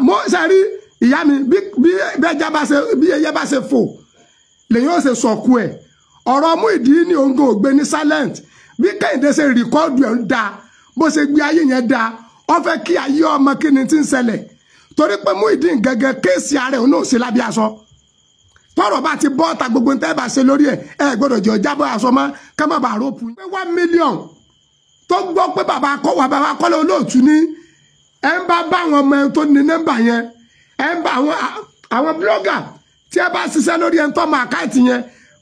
mo sari ìyá mi bí ẹja bá ṣe bí ẹyẹ bá ṣe fò lẹ́yìn ó ṣe sọ̀kú ẹ̀ ọ̀rọ̀ Muyideen ní ongo ògbé ní silent bí Kẹ́hìndé ṣe rìkọ́ọ̀dù ẹ̀ ń da bó ṣe gbé ayé yẹn da ó fẹ́ kí ayé ọmọ kí ni ti ń ṣẹlẹ̀ torí pé Muyideen gẹ́gẹ́ kéèsì ààrẹ òun náà ṣe lábẹ́ aṣọ tọ́rọ̀ bá ti bọ́ ta gbogbo ntẹ́ bá ṣe lórí ẹ̀ gbọ́dọ̀ jẹ́ ọjábọ̀ aṣọ mọ́ ká má bàa rọ́pù. pé 1 million tó gbọ́ pé bàbá Kọ́lá Olóòtú ní ẹ̀ ń bá àwọn ọmọ ẹ̀ tó ní nọ́mbà yẹn ẹ̀ ń bá àwọn blogger tí ẹ bá ṣiṣẹ́ lórí ẹ̀ ń tọ́ mọ àkáǹtì yẹn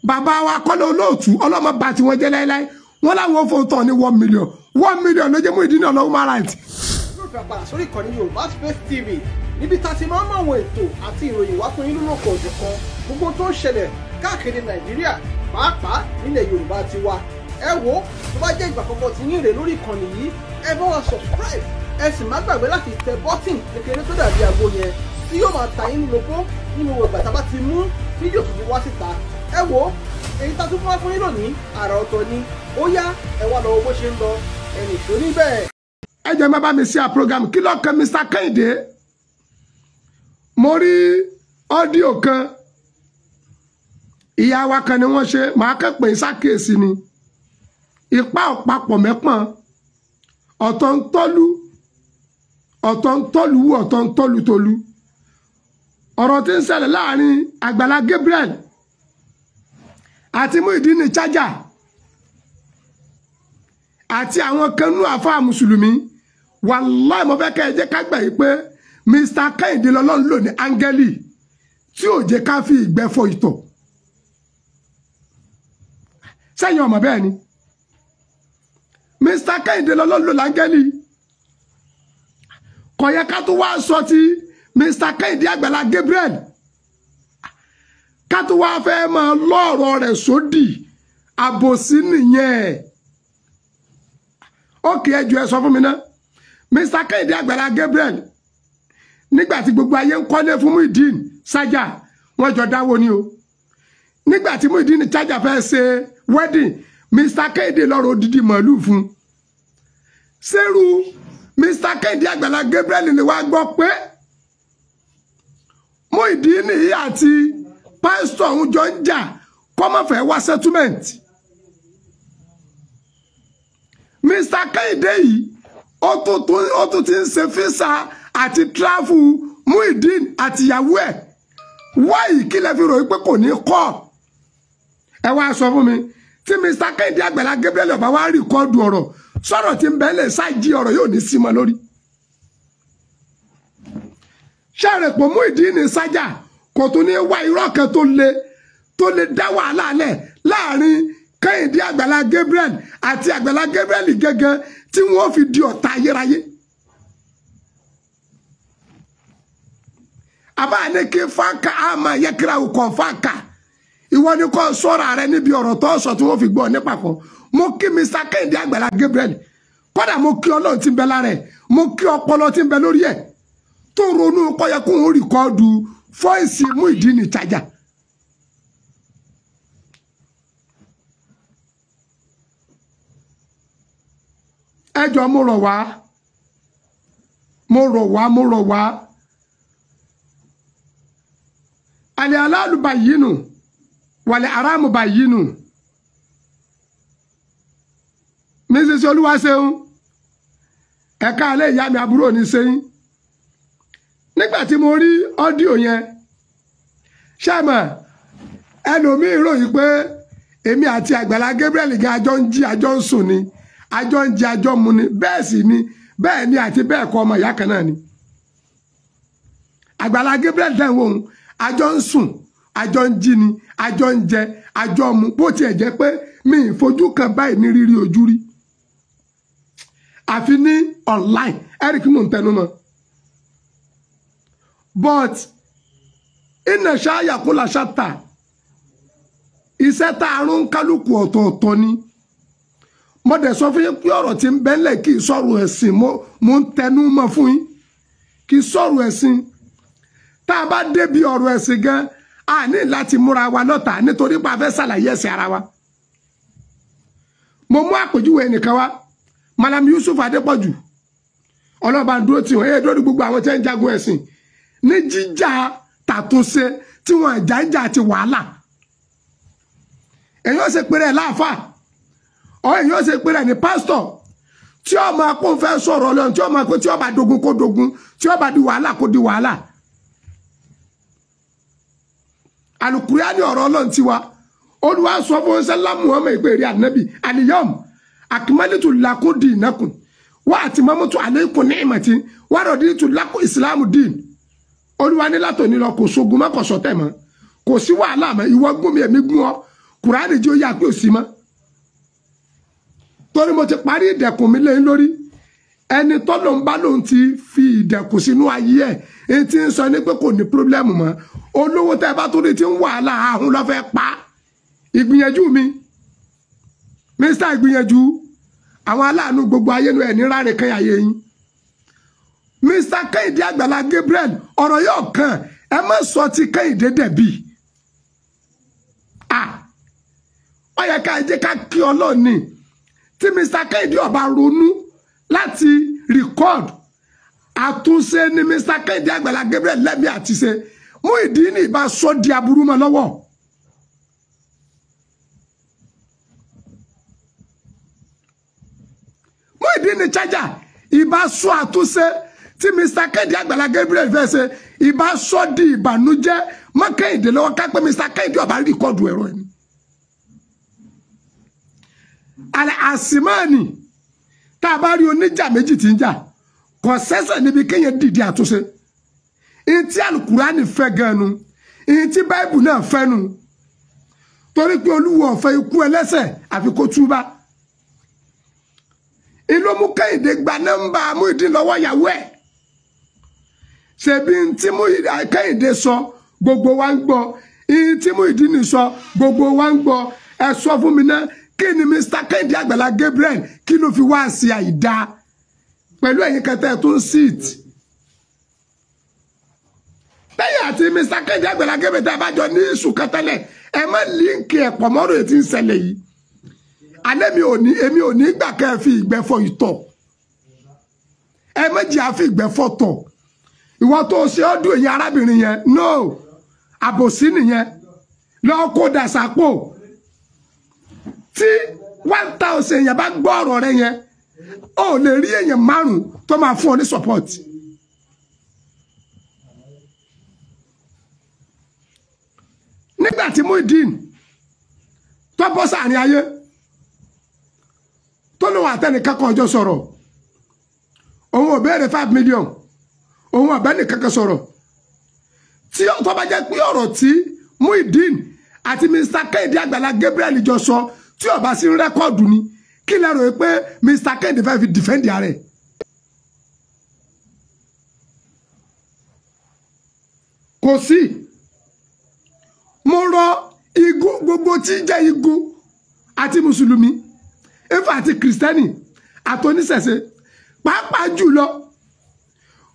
bàbá wa Kọ́lá Olóòtú ọlọ́mọ bá ti wọ́n jẹ́ láíláí wọ́n láwọn fóun tọ̀ ní 1 million 1 million ló jẹ́ Muyideen náà lọ́wọ́ human rights. Padà sórí ìkànnì Yorùbá Space TV níbi tá a ti máa ń mọ àwọn ètò àti ìròyìn wá fún yín lónà kọ̀ọ̀dù kan gbogbo tó ń ṣẹlẹ̀ káàkiri Nàìjíríà pàápàá nílẹ̀ Yorùbá ti wá ẹ wo tó bá jẹ́ ìgbà àkọ́kọ́ tí yín rè lórí ìkànnì yìí ẹ bá wa subscribe ẹ sì má gbàgbé láti tẹ bọ́tìn kékeré tó dàbí àgbo yẹn tí yóò máa ta yín lóko nínú ìgbà tá a bá ti mú fídíò tuntun wá síta ẹ wo èyí tá a tún fún wa fún yín lónìí àrà ọ̀tọ̀ ni ó yá ẹ wá lọ bó ṣe ń lọ ẹnì tó ní bẹ́ẹ̀. ẹ jẹ́ má bá mi ṣe à program kí ló kan Mr. Kẹ́hìndé mo rí ọ́díò kan ìyá wa kan ni wọ́n ṣe màá kẹ́pẹ́ ìsákèésí ni ipá ọ̀pápọ̀ mẹ́pọ̀n ọ̀tọ̀ ń tọ́lú ọ̀tọ̀ ń tọ́lú ọ̀tọ̀ ń tọ́lú tolú ọ̀rọ̀ tí ń ṣẹlẹ̀ láàrin Àgbàlá Gabriel àti Muyideen chájà àti àwọn kanú àfáà mùsùlùmí wàláì mo fẹ́ kẹ́ ẹ jẹ́ ká gbà yìí pé Mr. Kẹ́hìndé lọ́lọ́run lò ní áńgẹ́lì tí ò jẹ́ ká fi ìgbẹ́ fọ ìtọ̀ sẹ́yìn ọmọ bẹ́ẹ̀ ni Mr. Kẹ́hìndé lọ́lọ́run lò láńgẹ́lì kò yẹ ká tó wá sọ ti Mr. Kẹ́hìndé Àgbàlá Gabriel ká tó wá fẹ́ máa lọ́ọ̀rọ̀ rẹ̀ sódì àbòsí nìyẹn ókè ẹjọ́ ẹ sọ fún mi ná Mr. Kẹ́hìndé Àgbàlá Gabriel nígbà tí gbogbo ayé ń kọ́lé fún Muyideen chájà wọ́n jọ dáwó ni o nígbà tí Muyideen chájà fẹ́ ṣe wedding Mr. Kẹ́hìndé lọ́rọ̀ odidi màálù fún sẹ́rù Mr. Kẹ́hìndé Àgbàlá Gabriel ni wàá gbọ́ pé Muyideen àti pásítọ̀ ọ̀hún jọ ń jà kọ́mọ̀fẹ́ wá settlement Mr. Kẹ́hìndé yìí ó tún ti ń ṣe físà àti tráfù Muyideen àti ìyàwó ẹ̀ wáyìí kí lẹ fi ròyìn pé kò ní kọ́ ẹ wá sọ fún mi tí Mr. Kẹ́hìndé Àgbàlá Gabriel ọba wá rìkọ́ọ̀dù ọ̀rọ̀ sọ̀rọ̀ tí ń bẹ́ẹ̀ lè ṣáàjì ọ̀rọ̀ yóò ní sí mọ́ lórí ṣàrẹ̀pọ̀ Muyideen chájà kò tún ní wá irọ́ kan tó lè dá wàhálà lẹ̀ láàrin Kẹ́hìndé Àgbàlá Gabriel àti Àgbàlá Gabriel gẹ́gẹ́ tí wọ́n fi di ọ̀tá ayérayé. Àbá ní kí fáńkà àmà yẹkìrà òkò fáńkà ìwọ ni kò sọ̀rọ̀ rẹ níbi ọ̀rọ̀ tó sọ tí wọ́n fi gbọ́ nípa kan mo kí Mr. Kẹ́hìndé Àgbàlá Gabriel kódà mo kí Ọlọ́run tí ń bẹ lára ẹ̀ mo kí ọpọlọ tí ń bẹ lórí ẹ̀ tó ronú kọ́yẹ kó ń rìkọ́ọ̀dù fọ́ìsì Muyideen chájà. ẹjọ́ mo rọ̀ wá alẹ́ aláàlú báyìí nù wàlẹ̀ aráàmù báyìí nù Mrs. Olúwaṣeun ẹ̀ka alẹ́ ìyá mi àbúrò ní sẹ́yìn nígbà tí mo rí ọ́díò yẹn ṣàmà ẹlòmíì ròyìn pé èmi àti Àgbàlá Gabriel gan àjọ ń jí àjọ ń sùn ni àjọ ń jẹ àjọ mu ni bẹ́ẹ̀ sì ni bẹ́ẹ̀ ni àti bẹ́ẹ̀ kọ́ ọmọ ìyá kan náà ni Àgbàlá Gabriel dẹ̀ wọ́n àjọ ń sùn àjọ ń jí ni àjọ ń jẹ àjọ mu bó tiẹ̀ jẹ́ pé mi ì fojú kan báyìí ní rírí ojú rí àfi ní online eric mò ń tẹnu mọ́ but iná ṣáàyà kó la ṣáta iṣẹ́ tá a rún kálukú ọ̀tọ̀ọ̀tọ̀ ni mo dẹ̀ sọ fún yín pé ọ̀rọ̀ tí ń bẹ́lẹ̀ kì í sọ̀rọ̀ ẹ̀sìn mo ń tẹnu mọ́ fún yín kì í sọ̀rọ̀ ẹ̀sìn tá a bá débi ọ̀rọ̀ ẹ̀sìn gan a ní láti múra wa lọ́tà nítorí pé a fẹ́ ṣàlàyé ẹ̀sìn ara wa mo mú àpèjúwe ẹnìkan wá Malam Yusuf Adépọ̀jù ọlọ́ba dúró tí wọ́n dúró gbogbo àwọn tí ń jagun ẹ̀sìn ní jíjà tàtúnṣe tí wọ́n jàǹjà àti wàhálà èyàn ṣe péré láàfà ọ èyàn ṣe péré ní pásítọ̀ tí ó máa kó fẹ́ sọ̀rọ̀ Ọlọ́run tí ó máa kó tí ó bá dogun kó dogun tí ó bá di wàhálà kó di wàhálà Al-Qur'ani ọ̀rọ̀ Ọlọ́run tiwa Olúwa sọ fún sẹ́lá Muhammad ìpèrè ànábì al-yawm akmaltu lakum dinakum wa atmamtu alaykum ni'mati wa raditu lakum islamu din Olúwa ní látòní lọ kò sógun má kò sọ̀tẹ̀ mọ́ kò sí wàhálà mọ́ ìwọ gún mi èmi gún ọ Kùránì jẹ́ ó yà pé ò sí mọ́ torí mo ti parí ìdẹ̀kùn mi lé lórí ẹni tọ́lọ́ ń bá lòun ti fi ìdẹ̀kùn sínú ayé ẹ̀ èyí tí ń sọ ní pé kò ní pírọ́blẹ́mù mọ́ olówó tẹ́ bá tó rí ti ń wàhálà ahun lọ́fẹ́ pa ìgbìyànjú mi Mr. ìgbìyànjú àwọn aláàánú gbogbo ayé nu ẹ̀ ní ráre kan ayé yín Mr. Kẹ́hìndé Àgbàlá Gabriel ọ̀rọ̀ yóò kàn ẹ má sọ ti Kẹ́hìndé dẹ̀bi ó yẹ ká jẹ́ ká kí ọlọ́ọ̀ni tí Mr. Kẹ́hìndé ọba ronú láti record àtúnṣe ni Mr. Kẹ́hìndé Àgbàlá Gabriel lẹ́mí àti ṣe Muyideen ìbá sọ di aburú mọ́ lọ́wọ́ Muyideen ní chájà ìbá sọ àtúnṣe tí Mr. Kẹ́hìndé Àgbàlá Gabriel fẹ́ ṣe ìbá sọ di ìbànújẹ́ mọ́ Kẹ́hìndé lọ́wọ́ ká pé Mr. Kẹ́hìndé ọba rìkọ́dù ẹ̀rọ ẹni alẹ́ àsìmọ́ọ̀nì tá a bá rí oníjà méjì tí ń jà kò sẹ́sẹ̀ níbi kéèyàn dìde àtúnṣe ìyẹn tí Al-Qur'ani fẹ́ gan nu ìyẹn tí báìbù náà fẹ́ nu torí pé Olúwa ò fẹ́ ikú ẹlẹ́ṣẹ̀ àfi kó túbá ìlú mú Kẹ́hìndé gba nọ́mbà Muyideen lọ́wọ́ ìyàwó ẹ̀ ṣebí tí Kẹ́hìndé sọ gbogbo wa ń gbọ́ ìyẹn tí Muyideen sọ gbogbo wa ń gbọ́ ẹ sọ fún mi náà kí ni Mr. Kẹ́hìndé Àgbàlá Gabriel kí ló fi wá sí àìdá pẹ̀lú ẹ̀yin kẹtẹ tó ń sit lẹ́yìn àti Mr. Kẹ́hìndé Àgbàlá Gabriel tẹ́ bá jọ ní ìṣù kẹtẹlẹ̀ ẹ má líǹkì ẹ̀pọ̀ mọ́rọ̀ ètí ń ṣẹlẹ̀ yìí alẹ́ èmi ò ní gbà kẹ́ ẹ fi ìgbẹ́ fọ ìtọ̀ ẹ méjì á fi ìgbẹ́ fọ tọ̀ ìwọ tó ṣe ọdún èyí arábìnrin yẹn no àbòsí nìyẹn lọ́ọ́ kó dàsápò tí 1000 èèyàn bá gbọ́ ọ̀rọ̀ rẹ yẹn ó lè rí èèyàn 5 tó máa fún ọ ní support nígbà tí Muyideen tó bọ́ sáàrin ayé tó lóun àtẹnìkan kan ọjọ́ sọ̀rọ̀ òun ò béèrè 5 million òun ọ̀bẹ́ni kankan sọ̀rọ̀ tí tó bá jẹ́ pé ọ̀rọ̀ tí Muyideen àti Mr. Kẹ́hìndé Àgbàlá Gabriel jọ sọ tí ó bá sí rẹ́kọ̀dù ni kí lẹ rò pé Mr. Kẹ́hìndé fẹ́ fi defend ààrẹ kò sí mo rọ igun gbogbo tí jẹ́ igun àti mùsùlùmí Ifá àti kìrìsìtẹ́nì àtọ́níṣẹ̀ṣe pàápàá jùlọ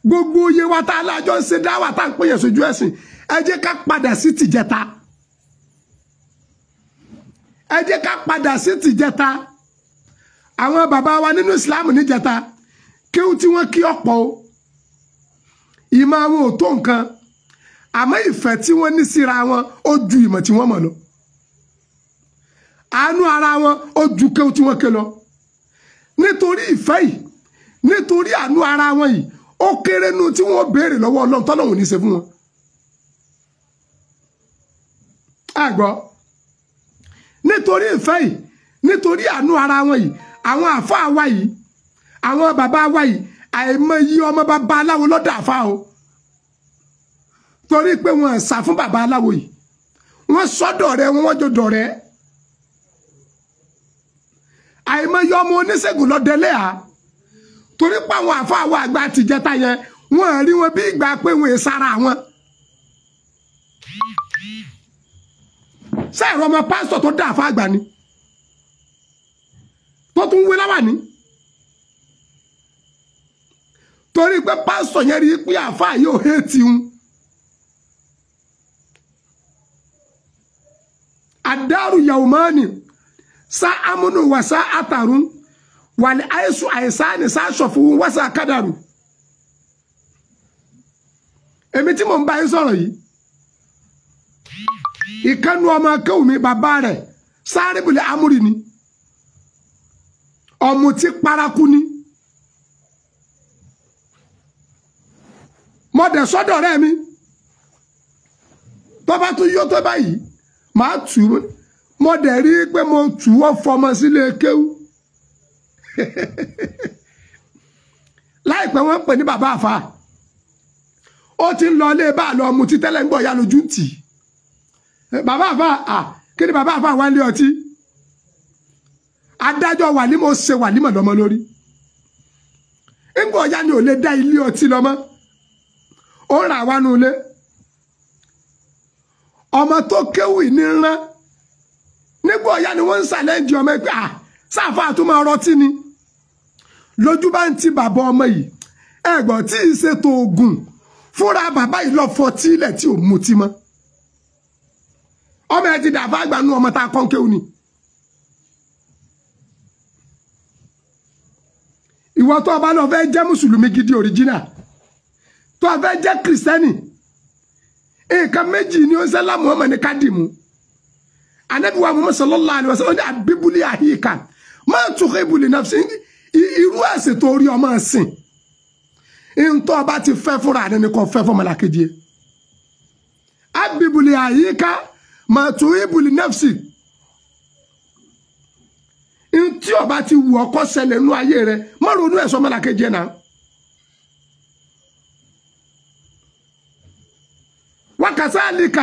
gbogbo iye wa tá alájọ ń ṣe dáwà tá ń pè yẹn sójú ẹ̀sìn ẹ jẹ́ ká padà sí tìjẹta ẹ jẹ́ ká padà sí tìjẹta àwọn bàbá wa nínú Islam níjẹta kéwú tí wọ́n kí ọ̀pọ̀ o ìmọ̀ àwọn ò tó nǹkan àmọ́ ìfẹ́ tí wọ́n ní síra wọn ó ju ìmọ̀ tí wọ́n mọ̀ lọ àánú ara wọn ó ju kéwú tí wọ́n ké lọ nítorí ìfẹ́ yìí nítorí àánú ara wọn yìí ó kéré nu tí wọ́n béèrè lọ́wọ́ Ọlọ́run tọ́lọ́run ní ṣe fún wọn àgbọ̀ nítorí ìfẹ́ yìí nítorí àánú ara wọn yìí àwọn àfáà wa yìí àwọn bàbá wa yìí àìmọye ọmọ bàbá aláwo lọ́dọ̀ àfáà o torí pé wọ́n sá fún bàbá aláwo yìí wọ́n sọ́dọ̀ rẹ̀ wọ́n jọ dọ̀rẹ́ àìmọye ọmọ oníṣègùn lọ́dẹ̀lẹ́ à torí pé àwọn àfáà wa àgbà àtijẹ́ta yẹn wọ́n rí wọn bí ìgbà pé wọ́n sára wọn sẹ́ẹ̀rọ ọmọ pásítọ̀ tó dá àfáà àgbà ni tó tún wé láwà ní torí pé pásítọ̀ yẹn rí pé àfáà yóò hétí un àdárù yàwùmọ́ni sá amúnú wà sá àtàrún wà ní àìsù àìsáni sá ṣọ̀fù wà sá kádàrù èmi tí mò ń bá yín sọ̀rọ̀ yìí ìkànnì ọmọ akéwù mi bàbá rẹ̀ Sárìbùlì Amúrì ni ọmọ tí paraku ni mo dẹ̀ sọ́dọ̀ rẹ̀ mi tó bá tún yó tó báyìí màá tù ú mo dẹ̀ rí pé mo tù ọ́ fọmọ sílé kéwú láìpẹ́ wọ́n pè ní bàbá àfa ó ti ń lọ ilé bá lọ mu tí tẹ́lẹ̀ ń gbọ́ ya lójú tì bàbá àfa kí ni bàbá àfa wá lé ọtí adájọ́ wàlímọ̀ ṣe wàlímọ̀ lọ́mọ lórí ńgbọ́ ya ni ò lè dá ilé ọtí lọ́mọ ó rà wá nu ilé ọmọ tó kéwì ní rán nígbà ọ̀yá ni wọ́n ń ṣàlẹ́ǹjì ọmọ ẹgbẹ́ sáfà tó máa rọtí ni lójú bá ń ti bàbá ọmọ yìí ẹ̀gbọ́n tí ì ṣètò oògùn fúnra bàbá yìí lọ fọtí ilẹ̀ tí ò mutí mọ́ ọmọ ẹ ti dàbá àgbànú ọmọ tá a kọ́ kéwù ni ìwọ tó o bá lọ fẹ́ jẹ́ mùsùlùmí gidi original tó o fẹ́ jẹ́ kìrìsìtẹ́nì nǹkan méjì ni ó ń sẹ́lá Muhammad ní kádìmù Ànábì wa Muhammad sallallahu alaihi wasallam ní àbíbulí àhíkà máa tún ìbùlì náà sí irú ẹ̀sìn tó rí ọmọ sìn ntọ́ ọba ti fẹ́ fúnra rẹ̀ ni kò fẹ́ fún ọmọlàkejì àbíbulí àhíkà máa tún ìbùlì náà sí ntí ọba ti wù ọkọ ṣẹlẹ̀ nú ayé rẹ̀ má ronú ẹ̀sọ́ ọmọlàkejì náà. وكذلك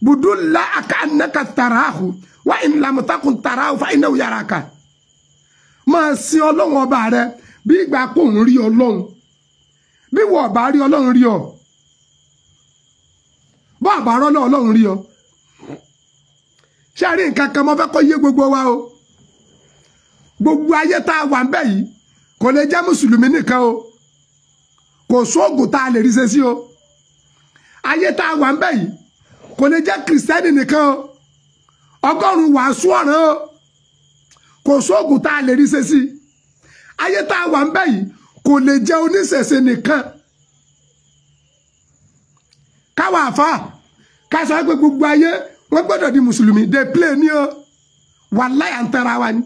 بدل كأنك تراه وإن لم تكن تراه فإنه يراك máa sin Ọlọ́run ọba rẹ bí ìgbà kò ń rí Ọlọ́run bí wọ́n bá rí Ọlọ́run rí ọ bọ́ àbá rọ́lọ́ Ọlọ́run rí ọ ṣé rí nǹkan kan mo fẹ́ kó yé gbogbo wa o gbogbo ayé tá a wà ń bẹ̀ yìí kò lè jẹ́ mùsùlùmí nìkan o kò sóògùn tá a lè rí ṣe sí o ayé tá a wà ń bẹ̀ yìí kò lè jẹ́ kìrìsìtẹ́nì nìkan o ọgọ́rùn-ún wàásù ọ̀ràn o kò sóògùn tá a lè rí ṣe sí ayé tá a wà ń bẹ̀ yìí kò lè jẹ́ oníṣẹ̀ṣe nìkan káwa àfa ká sọ pé gbogbo ayé wọ́n gbọ́dọ̀ di mùsùlùmí dey play ní o wàláhì à ń tẹ́ra wa ni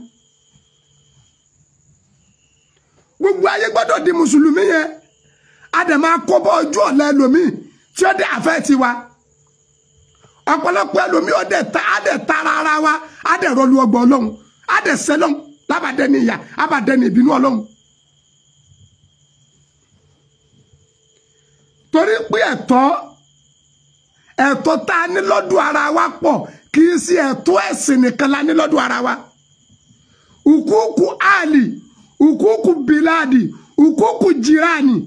gbogbo ayé gbọ́dọ̀ di mùsùlùmí yẹn a dẹ̀ máa kó bọ́ ojú ọ̀la ẹlòmíì tí ó dé àfẹ́ ti wa ọ̀pọ̀lọpọ̀ ẹlòmíì ó dẹ̀ tara ara wa á dẹ̀ rọlu ọgbà Ọlọ́run á dẹ̀ sẹ́lọ̀n lábàdẹ́ni ìyà ábàdẹ́ni ìbínú Ọlọ́run torí pé ẹ̀tọ́ tá a ní lọ́dún ara wa pọ̀ kì í sí ẹ̀tọ́ ẹ̀sìn nìkan la ní lọ́dún ara wa ukuku ali ukuku biladi ukuku jirani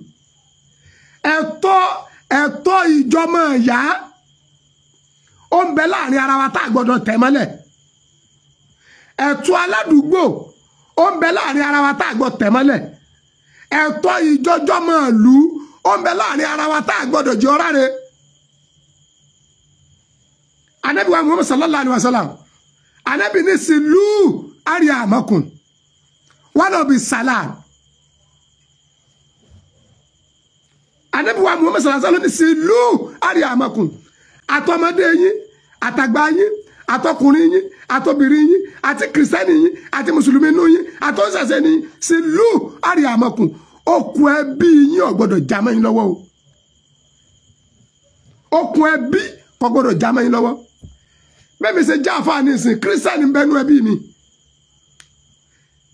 ẹ̀tọ́ ìjọmọ ìyá ó ń bẹ láàrin ara wa tá a gbọ́dọ̀ tẹ̀ mọ́lẹ̀ ẹ̀tọ́ aládùúgbò ó ń bẹ láàrin ara wa tá a gbọ́dọ̀ tẹ̀ mọ́lẹ̀ ẹ̀tọ́ ìjọjọmọ ìlú ó ń bẹ láàrin ara wa tá a gbọ́dọ̀ jẹ́ ọ̀ráre. Ànábì wa Muhammad sallallahu alaihi wasallam Ànábì ní sílù àríyá àmọ́kùn wọn lọ bí salam. Ànábì wa Muhammad sallallahu alaihi wasallam ní sílù àríyá àmọ́kùn àtọmọdé yín àtàgbà yín àtọkùnrin yín àtobìnrin yín àti kìrìsìtẹ́nì yín àti mùsùlùmí nù yín àtọ́sẹ̀sẹ̀ ní sílù àríyá àmọ́kùn okùn ẹbí yín ò gbọ́dọ̀ já mọ́ yín lọ́wọ́ o okùn ẹbí kò gbọ́dọ̀ já mọ́ yín lọ́wọ́ bẹ́ẹ̀ mi ṣe já àfáàní ìsìn kírísítẹ́nì ń bẹnu ẹbí mi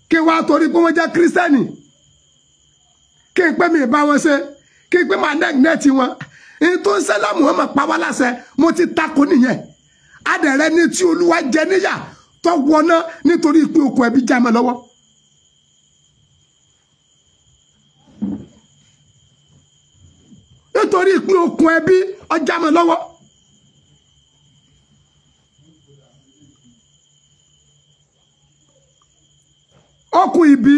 kí wàá torí pé wọ́n jẹ́ kírísítẹ́nì kí n pẹ́ mi bá wọn ṣe kí n pẹ́ máa nẹ́ẹ̀tì wọn èyí tó ń ṣẹlẹ̀ Muhammad pa wá láṣẹ mo ti takò nìyẹn adẹ̀rẹ́ ní tí Olúwa jẹ níyà tó wọná nítorí pé okùn ẹbí já mọ́ lọ́wọ́. nítorí ìpín okùn ẹbí ọjà mọ́ lọ́wọ́. okùn ìbí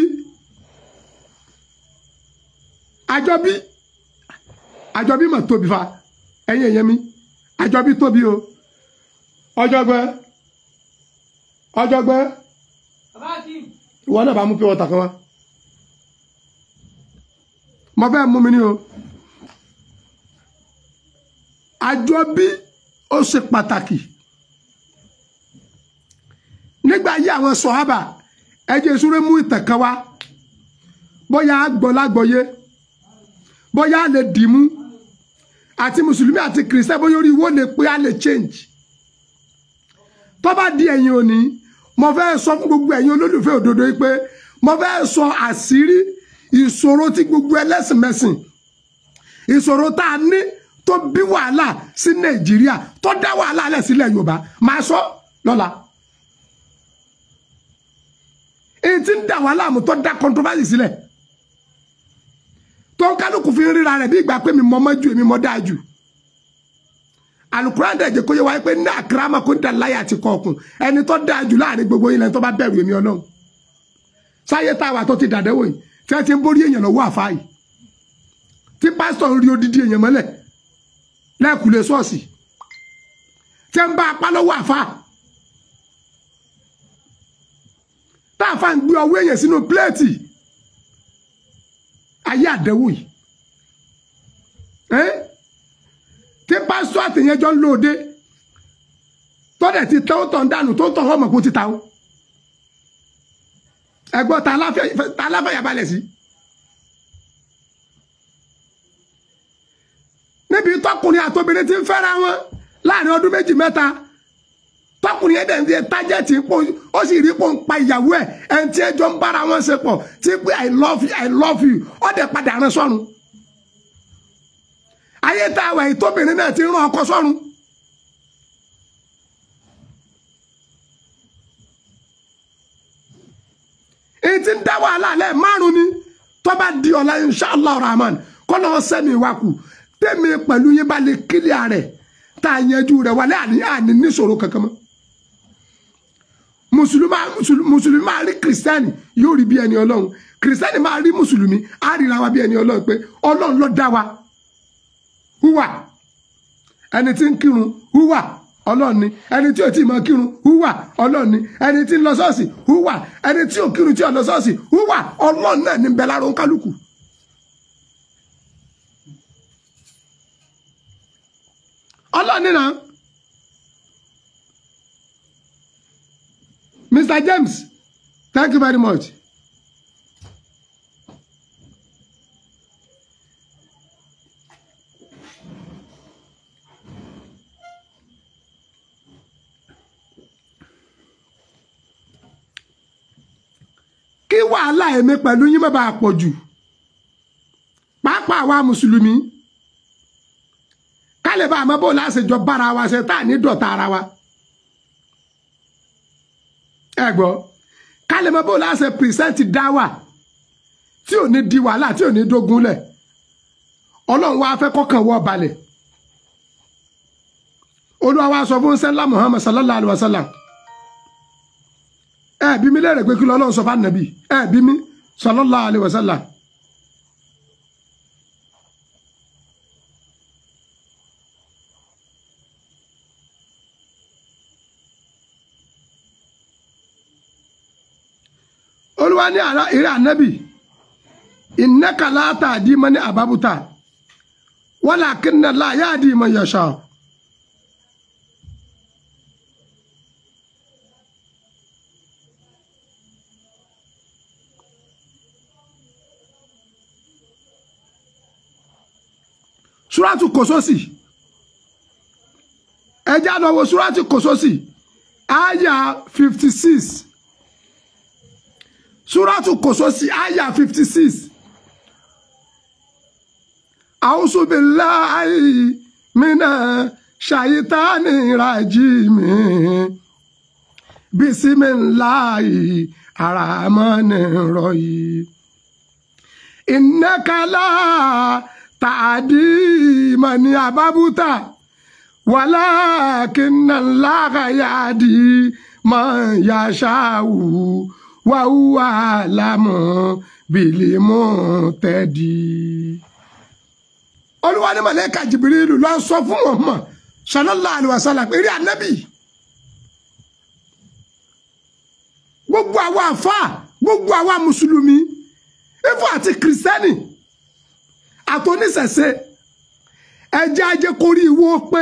àjọbí mà tóbi fa ẹ̀yin èèyàn mi àjọbí tóbi o ọjọ́gbẹ́ ìwọ náà bá mú pé ọ̀tà kan wá mo fẹ́ mú mi ní o àjọbí ó ṣe pàtàkì nígbà yí àwọn sọ̀hábà ẹ jẹ́ súré mú ìtàn kan wá bóyá gbọ́ lágbọ́yé bóyá lè dìímú àti mùsùlùmí àti kìrìsìtẹ́ bóyá orí wo lè pé á lè change tó bá di ẹ̀yìn òní mo fẹ́ sọ fún gbogbo ẹ̀yin olólùfẹ́ òdodo yìí pé mo fẹ́ sọ àṣírí ìṣòro tí gbogbo ẹlẹ́sìn mẹ́sìn ìṣòro tá a ní tó bí wàhálà sí Nàìjíríà tó dá wàhálà lẹ̀ sílẹ̀ Yorùbá máa sọ lọ́la èyí tí ń dá wàhálà mú tó dá controversy sílẹ̀ tó ń kálukú fi ń ríra rẹ̀ bí ìgbà pé mi mọ́ mọ́ ju èmi mọ́ dáa jù Al-Qur'an dẹ̀ jẹ́ kó yé wa pé ní àkàràmà kó ń da láyà àti kọ̀ọ̀kùn ẹni tó dáa jù láàrin gbogbo yín lẹ́ni tó bá bẹ̀rù èmi Ọlọ́run sáyé táwa tó ti dàdẹ́wò yìí tí wọ́n ti ń borí èèyàn lọ́wọ́ àfáà yìí tí pásítọ̀ ń rí odidi èèyàn mọ́lẹ̀ lẹ́ẹ̀kúlé ṣọ́ọ̀ṣì tí ń bá apá lọ́wọ́ àfáà tá àfáà ń gbé ọwọ́ èèyàn sínú pléètì ayé àdẹ́wò yìí tí pásítọ̀ àtẹ̀yẹn jọ ń lóde tó dẹ̀ ti tẹ́ ó tọ̀ ń dànù tó tọ̀ ọmọ kó ti ta ó ẹgbọ́n ta aláfẹ́yà balẹ̀ sí níbi tọkùnrin àtobìnrin ti ń fẹ́ra wọn láàrin ọdún méjì mẹ́ta tọkùnrin ẹ̀dẹ̀ ń di tájẹ́tì pọ̀ ó sì rí pọ̀ ń pa ìyàwó ẹ̀ ẹni tí ẹjọ́ ń bára wọn ṣe pọ̀ tí pé I love you ó dẹ̀ padà rán sọ́run ayé tá a wà yìí tóbìnrin náà ti rán ọkọ sọ́run èyí tí ń dá wàhálà lẹ́ márùn ni tó bá di ọ̀la inshallah rahman kọ́ lọ́wọ́ sẹ́mi wa kù tèmi pẹ̀lú yín bá lè kílíà rẹ̀ tá a yanjú rẹ̀ wálé àní níṣòro kankan mọ́ mùsùlùmí máa rí kìrìsìtẹ́nì yóò rí bí ẹni ọlọ́run kìrìsìtẹ́nì máa rí mùsùlùmí á ríra wa bí ẹni ọlọ́run pé ọlọ́run ló dá wa húwà ẹni tí ń kírun húwà ọlọ́run ni ẹni tí ò tí mọ kírun húwà ọlọ́run ni ẹni tí ń lọ ṣọ́ọ̀ṣì húwà ẹni tí ò kírun tí ò lọ ṣọ́ọ̀ṣì húwà ọlọ́run náà ní bẹ lára kálukú. ọlọ́run nínà Mr. James, thank you very much. Kí wàhálà èmi pẹ̀lú yín má bàa pọ̀ jù pàápàá àwa mùsùlùmí ká lè bá àmọ́ bó láṣejọ bára wa ṣe tá à ní dọ̀tá ara wa ẹ gbọ́ ká lè mọ bó láṣe pìrìsẹ́ǹtì dáwà tí ò ní di wàhálà tí ò ní dógúnlẹ̀ ọlọ́run wa fẹ́ kọ́kàn wọ́ balẹ̀ olúwa wa sọ fún sẹ́lá Muhammad sallallahu alaihi wasallam ẹ bí mi lẹ́rẹ̀ pé kí lọ́lọ́run sọ fún ànábì ẹ bí mi sallallahu alaihi wasallam olúwa ní ìrẹ́ ànábì innaka la tahdi man ahbabta walakinna Allah yahdi man yasha. Suratu Kososi ẹjá lọ wo Suratu Kososi aya 56 Suratu Kososi aya 56 A'udhu billahi minash shaitanir rajim bismillahir rahmanir rahim innaka la ta'di man ahbabta walakinna Allaha yahdi man yasha'u wa huwa a'lamu bil muhtadin. Olúwa ní màláíkà Jibrilu ló sọ fún Muhammad sallallahu alaihi wasallam pé rí ànábì gbogbo àwa àfáà gbogbo àwa mùsùlùmí ifo àti kìrìsìtẹ́nì àtòníṣẹ̀ṣe ẹjẹ́ ajé kórí ìwọ pé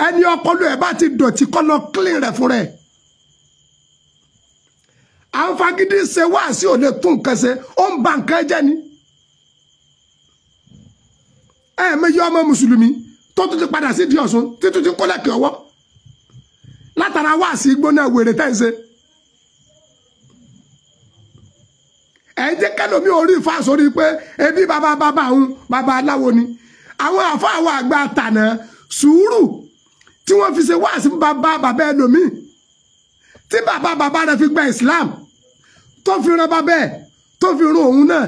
ẹni ọpọlọ ẹ̀ bá ti dọ̀tí kọ́ lọ clean rẹ̀ fún rẹ̀. àwọn fagídí ṣe wá sí ò lè tún nǹkan ṣe ó ń ba nǹkan jẹ́ ni. Méjì ọmọ mùsùlùmí tó tún ti padà sí di Ọ̀ṣun títún ti kó lẹ́kẹ̀ẹ́ ọwọ́ látara wá sí gbóná wèrè tẹ́ ń ṣe. ẹ jẹ́ kẹ́lòmí orí ìfà sórí pé ebi bàbá òun bàbá aláwo ni. àwọn àfọ àwọn àgbà tànà sùúrù tí wọ́n fi ṣe wá sí bàbá ẹlòmíì tí bàbá rẹ̀ fi gba Islam tó fi ran bàbá ẹ̀ tó fi ran òun náà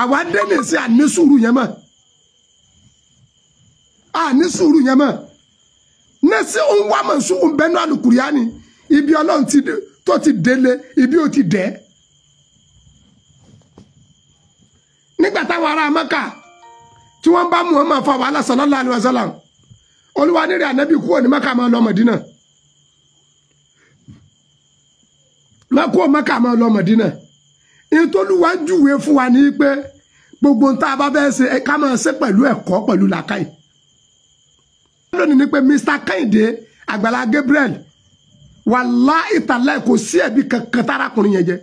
àwa dẹ́nì sí àní sùúrù yẹn mọ́ àní sùúrù yẹn mọ́ nẹ́sí òun wà mọ̀ sùúrù bẹ́ẹ̀ náà Al-Qur'ani ibi Ọlọ́run tó ti délé ibi ó ti dẹ́. nígbà táwọn ará Mẹ́kà tí wọ́n bá Muhammad fa wàhálà sallallahu alaihi wasallam Olúwa ní rẹ̀ Ànábì kúrò ní Mẹ́kà máa lọ Mẹdínà kúrò Mẹ́kà máa lọ Mẹdínà ìtòlúwa júwe fún wa ní pé gbogbo ń tá a bá fẹ́ ṣe ká máa ṣe pẹ̀lú ẹ̀kọ́ pẹ̀lú làákàyè. lónìí ni pé Mr. Kẹ́hìndé Àgbàlá Gabriel wàláhì tàláhì kò sí ẹ̀bi kankan tárakùnrin yẹn jẹ.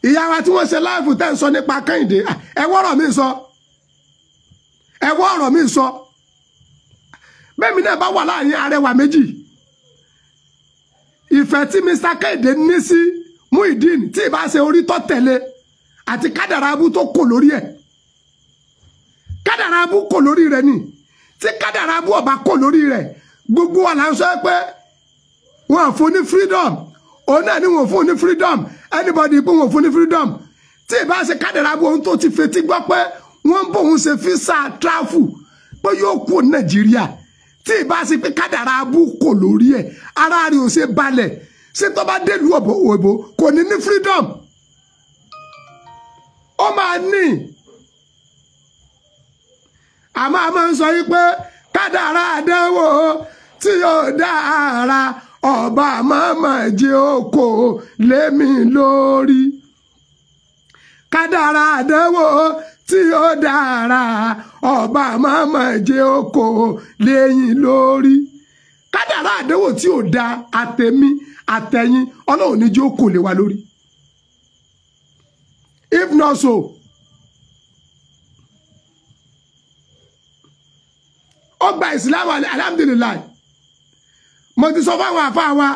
ìyá wa tí wọ́n ṣe láìfù tẹ́ ń sọ nípa Kẹ́hìndé ẹ wọ́rọ̀ mi sọ bẹ́ẹ̀ mi náà bá wà láàrin arẹwà méjì ìfẹ́ tí Mr. Kẹ́hìndé ní sí Muyideen tí ì bá ṣe orí tó tẹ̀lé àti kádàrá abú tó kò lórí ẹ̀ kádàrá abú kò lórí rẹ̀ ni tí kádàrá abú ọba kò lórí rẹ̀ gbogbo wa là ń sọ pé wọn fún ní freedom òun náà ni wọn fún ní freedom anybody pé wọn fún ní freedom tí ì bá ṣe kádàrá abú ohun tó ti fetí gbọ́ pé wọ́n ń bòun ṣe fisa tráfù pé yóò kú Nàìjíríà tí ì bá ṣe pé kádàrá abú kò lórí ẹ̀ ara rẹ̀ ò ṣe balẹ̀ ṣé tó bá délùú òbò kò ní ní freedom ó máa ní àmọ́ a máa ń sọ yìí pé kádàrá àdánwò tí yóò dára ọba màmá jẹ́ oko lémi lórí kádàrá àdánwò tí yóò dára ọba màmá jẹ́ oko lẹ́yìn lórí kádàrá àdánwò tí ò da àtẹ̀mí àtẹ̀yìn Ọlọ́run ní jẹ́ oko lé wa lórí. If not so, ọgbà Islam alhamdulillah mo ti sọ fáwọn àfáà wa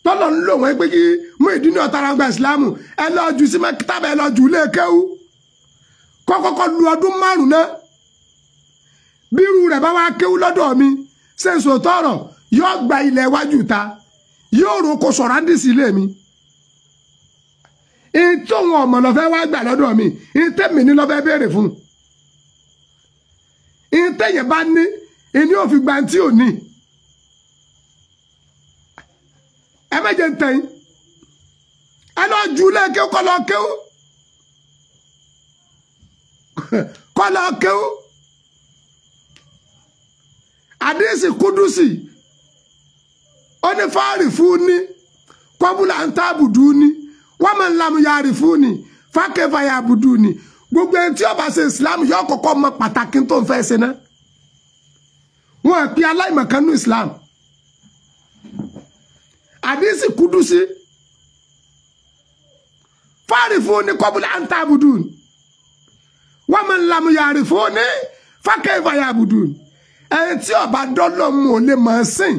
tọ́lọ̀ ń lò wọ́n pé kí Muyideen ọ̀tara gba Islam ẹ lọ jù sí mẹ́kítàbà ẹ lọ jù ilé kéwú kọ́kọ́kọ́ lu ọdún 5 náà bírú rẹ̀ bá wá kéwú lọ́dọ̀ mi ṣe ń sòótọ́ ọ̀rọ̀ yóò gba ilẹ̀ iwájú ta yóò rò kó sọ̀rọ̀ àdìsí ilé mi. ìtò wọn ọmọ lọ fẹ́ wá gbà lọ́dọ̀ mi ìtẹ̀mí ní lọ fẹ́ béèrè fún ìtẹ̀yẹ̀ bá ní ìní ò fi gba tí ò ní ẹ méje ń tẹ̀yìn ẹ lọ jù lẹ́ẹ̀kẹ́ kọ́ lọ kéwú àdìsí kúdùsì ó ní fáàrì fún ní kọ́bùlà ń tábùdù ní wọ́n máa ń lamu yàrá fún ni fákẹ́fà yà bùdù ni gbogbo ẹni tí ó bá ṣe Islam yóò kọ́kọ́ mọ pàtàkì tó ń fẹ́ ṣe náà wọn pe aláìmọ̀kan ní Islam àdìsí kúdùsí fáàrì fún ni kọ́bùlà ń tábùdù ni wọ́n máa ń lamu yàrá fún ni fákẹ́fà yà bùdù ni ẹni tí ó bá dọ́lọ́ mu ò lè mọ̀ ẹ́ sìn.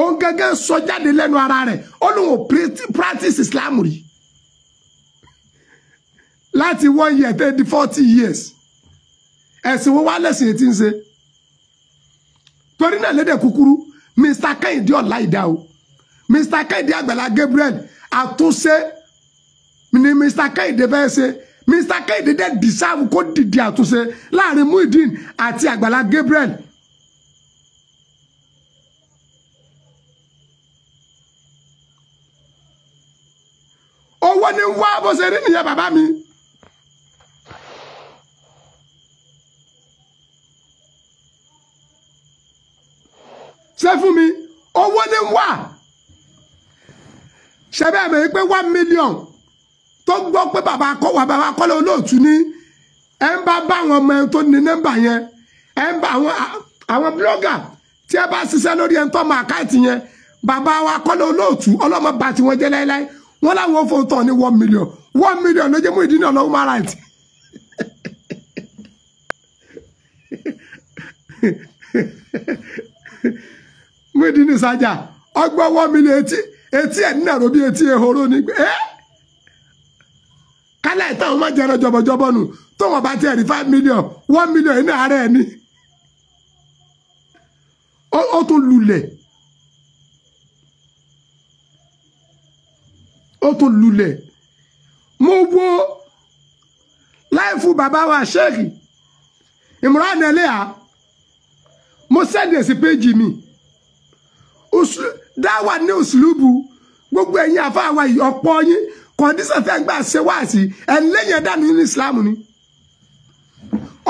òun gẹ́gẹ́ sọ jáde lẹ́nu ara rẹ̀ ó lóun practice Islam rí láti 1 year 40 years ẹ̀sìn wo wá lẹ́sìn ètí ń ṣe torí náà lédè kúkúrú Mr. Kẹ́hìndé ọ̀la ìdá o Mr. Kẹ́hìndé Àgbàlá Gabriel àtúnṣe ni Mr. Kẹ́hìndé fẹ́ ṣe Mr. Kẹ́hìndé dẹ́ deserve kó dìde àtúnṣe láàrin Muyideen àti Àgbàlá Gabriel. owó ni wá bó ṣe rí nìyẹn bàbá mi. ṣé fún mi owó ni wá ṣe bẹ́ẹ̀ mọ̀ pé 1 million tó gbọ́ pé bàbá Kọ́lá Olóòtú ní ẹ ń bá àwọn ọmọ ẹni tó ní nọ́mbà yẹn ẹ ń bá àwọn blogger tí ẹ bá ṣiṣẹ́ lórí ẹni tó mọ àkáǹtì yẹn bàbá wa kọ́lé olóòtú ọlọ́mọ bá tí wọ́n jẹ́ láíláí wọ́n láwọn fóun tọ̀ ní 1 million 1 million ló jẹ́ Muyideen ọlọ́wọ́ human rights. Muyideen sájà ọgbọ́n 1 million etí ẹ̀ nínú ẹ̀rọ bí etí ehoro ní pé kálẹ̀ ìtàn ọmọ jẹrẹ jọbọjọbọ nù tó wọn bá ti ẹ̀rí 5 million 1 million inú ààrẹ ẹ̀ ní ó tún lulẹ̀ mo wo láìfù bàbá wa Sheikh Imran Eleha mo sẹ́ndì sí péjì mi dáwà ní òsìlúbù gbogbo ẹ̀yin àfáàwà ọ̀pọ̀ yín kọ̀dísà fẹ́ gbà ṣe wá sí ẹlẹ́yìn dànù ní Islam ni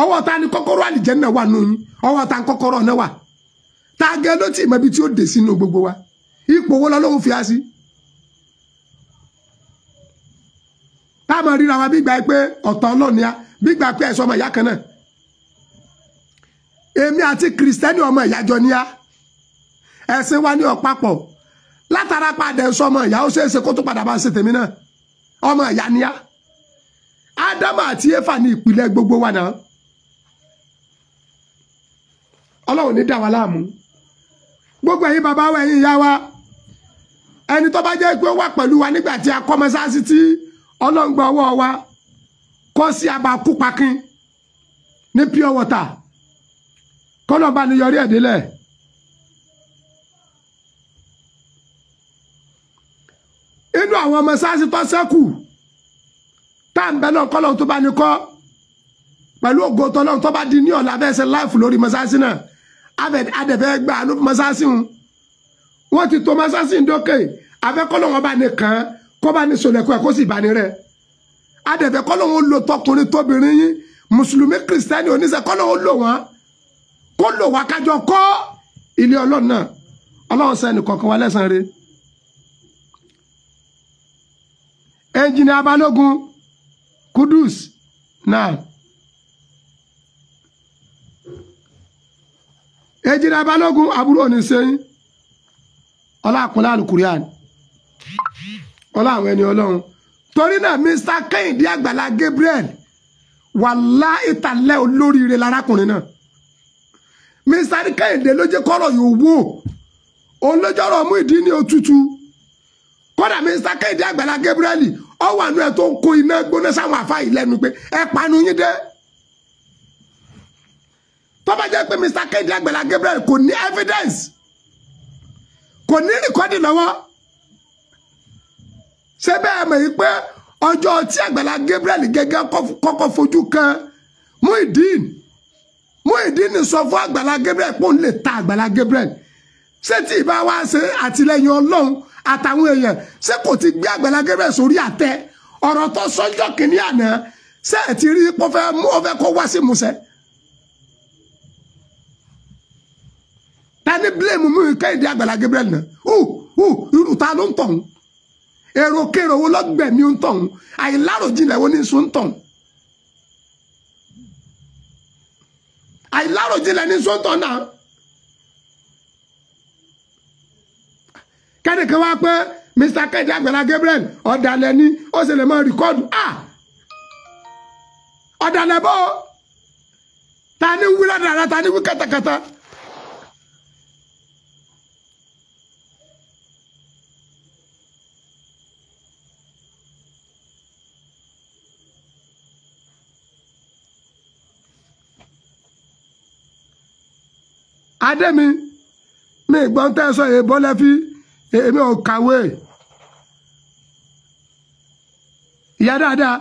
ọwọ́ ta ni kọ́kọ́rọ́ àlìjẹ́nnà wà nù yín ọwọ́ ta kọ́kọ́rọ́ náà wà ta gẹ́ ló tì mọ́ ibi tí ó dé sínú gbogbo wa ipò wo lọ́lọ́run fi á sí táwọn ríra wa bí gbà pé ọ̀tọ̀ ọlọ́ni á bí gbà pé ẹ̀sọ́ ọmọ ìyá kan náà èmi àti kìrìsìtẹ́nì ọmọ ìyájọ ní á ẹ̀sìn wa ní ọ̀pápọ̀ látara padà ẹ̀sọ́ ọmọ ìyá ó ṣeéṣe kó tó padà bá ṣe tèmi náà ọmọ ìyá ní á Ádámù àti Éfà ní ìpìlẹ̀ gbogbo wa náà Ọlọ́run ní dá wa láàmú gbogbo ẹ̀yin bàbá wa ẹ̀yin ìyá wa ẹni tó bá jẹ́ pé ó wà pẹ̀lú wa nígbà tí a kọ́ mọ́sáàsì tí ọlọ́ngbà ọwọ́ wa kọ́ sí abakúpakin ní pure water kọ́nà bá ní yọrí ẹ̀dílẹ̀ inú àwọn mọ́sáàsì tó sẹ́kù tá ń bẹ náà kọ́lọ́n tó bá ní kọ́ pẹ̀lú ògo tọ́lọ́n tó bá di ní ọ̀la fẹ́sẹ̀ láìfù lórí mọ́sáàsì náà adẹ̀fẹ́ gbà ló mọ́sáàsì wọ́n ti tó mọ́sáàsì ń dókè afẹ́kọ́lọ́ wọn bá ní kàn án kó bá ní sọlẹ̀kọ́ ẹ̀ kó sì bá ní rẹ̀ adẹ̀fẹ́ kọ́lọ́ wọn lò tọkùnrin tóbìnrin yín mùsùlùmí kìrìsìtẹ́nì oníṣẹ́ kọ́lọ́ wọn lò wọ́n kó lò wá kájọ kọ́ ilé ọlọ́run náà ọlọ́run sẹ́ni kọ̀ọ̀kan wa lẹ́sàn-án rẹ̀ ẹnjìnì Balógun Kudus náà ẹnjìnì Balógun àbúrò oníṣẹ́yìn ọlọ́àkúnlá alukurian ọlá àwọn ẹni ọlọ́run torí náà Mr. Kẹ́hìndé Àgbàlá Gabriel wàláhì ìtàlẹ́ olóríire lárákùnrin náà Mr. Kẹ́hìndé ló jẹ́ kọ́rọ̀ yóò wò òun ló jọ́rọ̀ Muyideen ní òtútù kódà Mr. Kẹ́hìndé Àgbàlá Gabriel ọwọ́ àánú ẹ̀ tó ń kó iná gbóná sáwọn àfáà lẹ́nu pé ẹ panu yín dé tó bá jẹ́ pé Mr. Kẹ́hìndé Àgbàlá Gabriel kò ní evidence kò ní rìkọ́dì lọ́wọ́ ṣé bẹ́ẹ̀ mọ̀ yìí pé ọjọ́ tí Àgbàlá Gabriel gẹ́gẹ́ kọ́kọ́ fojú kan Muyideen sọ fún Àgbàlá Gabriel pé òun lè ta Àgbàlá Gabriel ṣé tí ìbá wá ṣe àtìlẹ́yìn Ọlọ́run àtàwọn èèyàn ṣé kò ti gbé Àgbàlá Gabriel sórí àtẹ ọ̀rọ̀ tó sọ́jọ́ kìíní àná ṣé ẹ̀ ti rí pé ó fẹ́ kó wá sí musẹ́ tani blame mú Kẹ́hìndé Àgbàlá Gabriel náà irú ta ló ń tọ̀hún èrò kéré owó lọ́gbẹ̀mí ń tọ̀hún àìláròjinlẹ̀ wo ní sùn ń tọ̀hún àìláròjinlẹ̀ ní sùn ń tọ̀hún náà kẹ́nìkan wá pé Mr. Kẹ́hìndé Àgbàlá Gabriel ọ̀dàlẹ̀ ni ó sì lè máa rìkọ́dù ọ̀dàlẹ̀ bó ta ni wí ládàá ta ni wí kẹ́tẹ́kẹ́tẹ́. Adémi mi gbọ́n tẹ́ sọ èèbọ́ lẹ́fí èmi ò kàwé ìyá dáadáa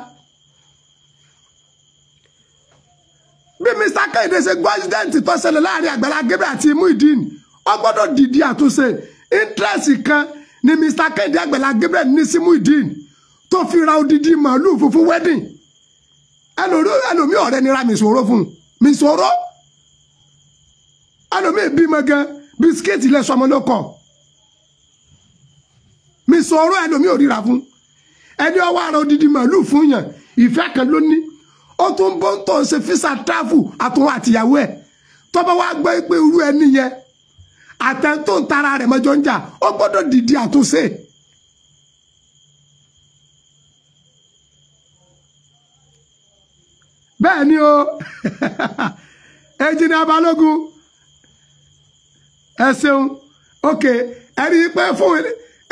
bí Mr. Kẹ́hìndé ṣe gbọ́ accident tó ṣẹlẹ̀ láàrin Àgbàlá Gabriel àti Muyideen ó gbọ́dọ̀ dìdí àtúnṣe interest kan ni Mr. Kẹ́hìndé Àgbàlá Gabriel ní sí Muyideen tó fi ra odidi màálù fún wedding ẹlòmí ọ̀rẹ́ nira mi sọ̀rọ̀ fún mi sọ̀rọ̀ ẹlòmí bímọ gan bisikíìtì lẹ sọmọ lóko mi sọ̀rọ̀ ẹlòmí ò ríra fún ẹni ọwọ́ ara odidi màálù fún yàn ìfẹ́ kan ló ní ó tún bó ń tọ̀ ṣe fisa travel àtúnwò àtìyàwó ẹ̀ tó bá wá gbọ́ pé irú ẹni yẹn àtẹ̀ntò ń tara rẹ̀ mọ́jọ́ ń jà ó gbọ́dọ̀ dìde àtúnṣe. bẹ́ẹ̀ ni o Engineer Balógun ẹ ṣeun ok ẹ rí i pé fún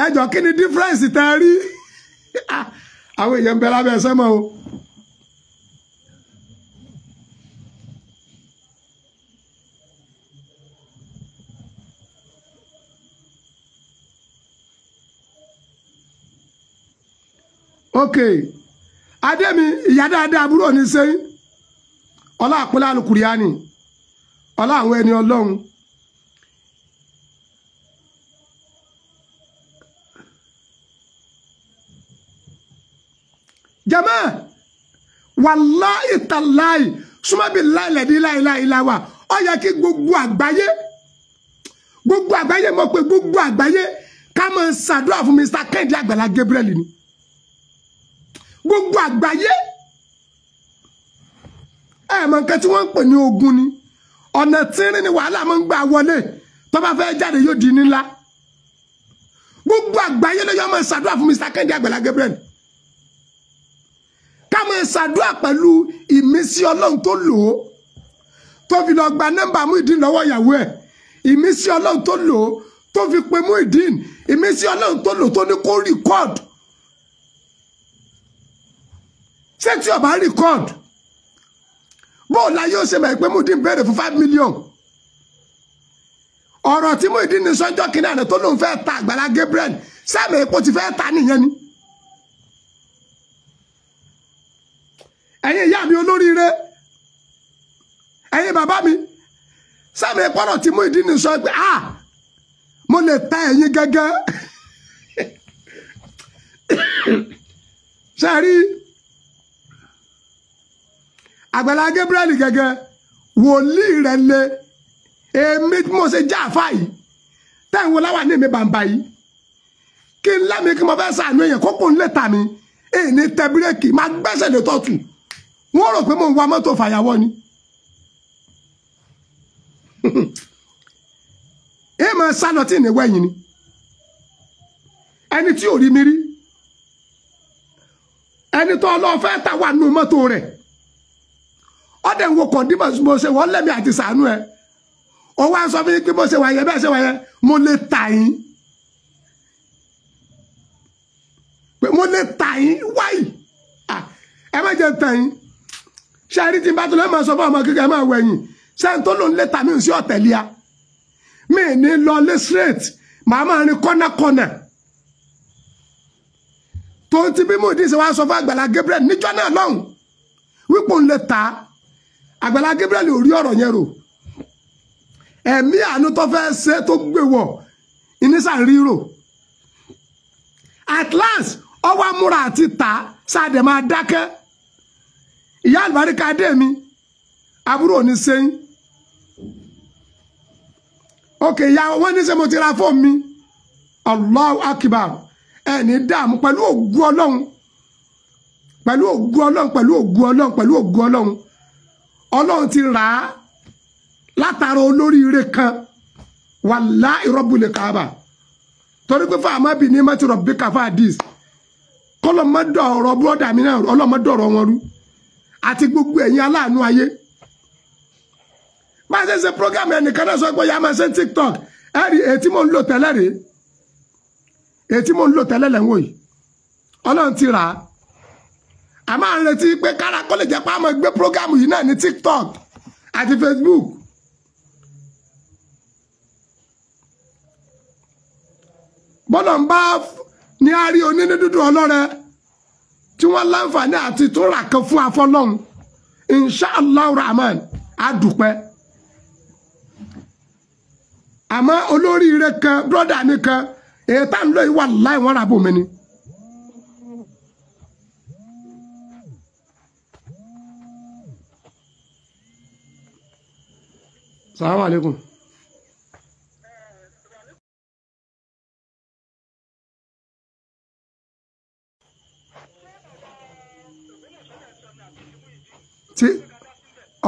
ẹjọ́ kí ni difference tẹ́ ẹ rí àwọn èèyàn ń bẹ lábẹ́ ẹsẹ̀ mọ́ o. ok adémi ìyá dáadáa àbúrò ní sẹ́yìn ọlá àpẹẹlẹ alukuriani ọlá àwọn ẹni ọlọ́run jama wàláì tàláì súnmọ́bí láìlẹ̀dí láìláìláwà ó yẹ kí gbogbo àgbáyé mọ̀ pé gbogbo àgbáyé ká máa ṣàdúrà fún Mr. Kẹ́hìndé Àgbàlá Gabriel ni gbogbo àgbáyé mọ̀ nǹkan tí wọ́n ń pè ní ogun ni ọ̀nà tínrín ni wàhálà máa ń gbà wọlé tó bá fẹ́ jáde yóò di nílá gbogbo àgbáyé ló yọ máa ṣàdúrà fún Mr. Kẹ́hìndé Àgbàlá Gabriel ká máa ṣàdúrà pẹ̀lú ìmísí Ọlọ́run tó lò ó tó fi lọ gba nọ́mbà Muyideen lọ́wọ́ ìyàwó ẹ̀ ìmísí Ọlọ́run tó lò ó tó fi pe Muyideen ìmísí Ọlọ́run tó lò tó ní kó record ṣé tí ó bá record bó la yóò ṣe mọ̀ pé Muyideen béèrè fún 5 million ọ̀rọ̀ tí Muyideen ní sọ́jọ́ kìíní àná tó lóun fẹ́ ta Àgbàlá Gabriel sáàmì epo ti fẹ́ ta nìyẹn ni ẹ̀yin ìyá mi olóríire ẹ̀yin bàbá mi sáàmì epo ọ̀rọ̀ tí Muyideen ní sọ pé mo lè ta ẹ̀yin gẹ́gẹ́ ṣe rí Àgbàlá Gabriel gẹ́gẹ́ wòlíì rẹ̀ lé èmi mo ṣe já àfá yìí tẹ́wọ̀n láwà ní èmi bàǹbà yìí kí n lámi kí mo fẹ́ sàánú èèyàn kókò ń lè tà mí èyí ní tẹ bírèkì máa gbẹ́sẹ̀ lè tọ́tù wọ́n rò pé mo ń wa mọ́tò fàyàwọ́ ni èyí máa sálọ tí ìní wẹ̀yìn ni ẹni tí ò rí mi rí ẹni tó lọ fẹ́ ta wà nù mọ́tò rẹ̀ ọdẹ ń wo kọ̀ndímọ̀ mo ṣe wọ́n lẹ́mí àti sàánú ẹ o wá sọ fún yín pé bó ṣe wáyé bẹ́ẹ̀ ṣe wáyé mo lè tà yín pé mo lè tà yín wáyì ẹ má jẹ́ tà yín ṣáàrí tí n bá tó lẹ́ máa sọ fún ọmọ kékeré máa wẹ̀yìn ṣáàrí tó ló ń lè tà mí sí ọ̀tẹ̀lẹ́à mi ní lọ lé straight màá máa rin kọ́nà tó ti bí Muyideen ṣe wá sọ fún Àgbàlá Gabriel níjọ́ náà lọ́hùn wípé òun lè ta Àgbàlá Gabriel ò rí ọ̀rọ̀ yẹn rò ẹ̀mí àánú tó fẹ́ ṣe tó gbé wọ̀ ìnísà ríro at last ọwọ́ amúra àti ta sáàdẹ̀ máa dákẹ́ ìyá àlùbáríkà dé mi àbúrò ní sẹ́yìn òkè ìyá wọn ní ṣe mo ti ra fóònù mi Allahu Akbar ẹni dààmú pẹ̀lú ògùn Ọlọ́run pẹ̀lú ògùn Ọlọ́run Ọlọ́run ti rà á látara olóríire kan wallahi Rabbul Kaaba torí pé fún àmọ́ bí ní mẹ́tì rọ̀bì káfá dis kọ́lọ́mọdọ̀ ọ̀rọ̀ búrọ́dà mi náà ọlọ́mọdọ̀ ọ̀rọ̀ wọn rú àti gbogbo ẹ̀yin aláàánú ayé máa ṣe ṣe program ẹnìkan náà sọ pé ya máa ṣe TikTok ẹ̀rí ètí mo ń lò tẹ́lẹ̀ rèé ètí mo ń lò tẹ́lẹ̀ lẹ́wọ̀n yìí Ọlọ́run ti rà á a máa ń retí pé kára kó lè jẹ́ pé a máa gbé program yìí náà ní TikTok àti Facebook bọ́lọ̀ ń bá ní a rí oníní dúdú ọlọ́rẹ tí wọ́n láǹfààní àti tó rà kan fún afọlọ́hun inshallah rahman adùpẹ́ àmọ́ olóríire kan brọ́dà mi kan èyí tá ń lọ ìwà láì wọ́n rà bò mí ni. Assalamu alaikum.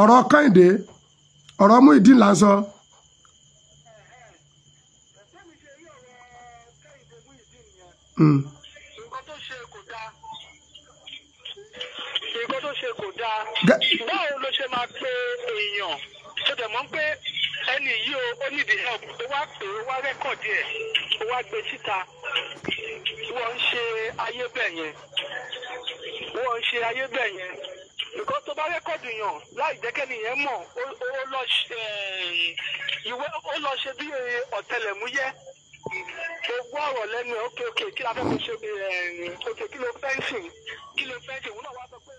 ọ̀rọ̀ Kẹ́hìndé ọ̀rọ̀ Muyideen là ń sọ. nǹkan tó ṣe kò dáa nǹkan tó ṣe kò dáa báwo ló ṣe máa pe èèyàn tó dẹ̀ mọ́ pé ẹni yìí ó nídìí help ó wá pè ó wá rẹ́kọ̀dì ẹ̀ ó wá gbé síta wọ́n ń ṣe ayé bẹ́ẹ̀ yẹn wọ́n ń ṣe ayé bẹ́ẹ̀ yẹn nǹkan tó bá rẹ́kọ̀dì yàn láì jẹ́kẹ́ni yẹn mọ̀ ó lọ ṣe bí ọ̀tẹlẹ̀múyẹ́ gbogbo ọ̀rọ̀ lẹ́nu ẹ̀ ókè kí la fẹ́ kó ṣe òkè kí ló fẹ́ǹsì òun náà wá sọ pé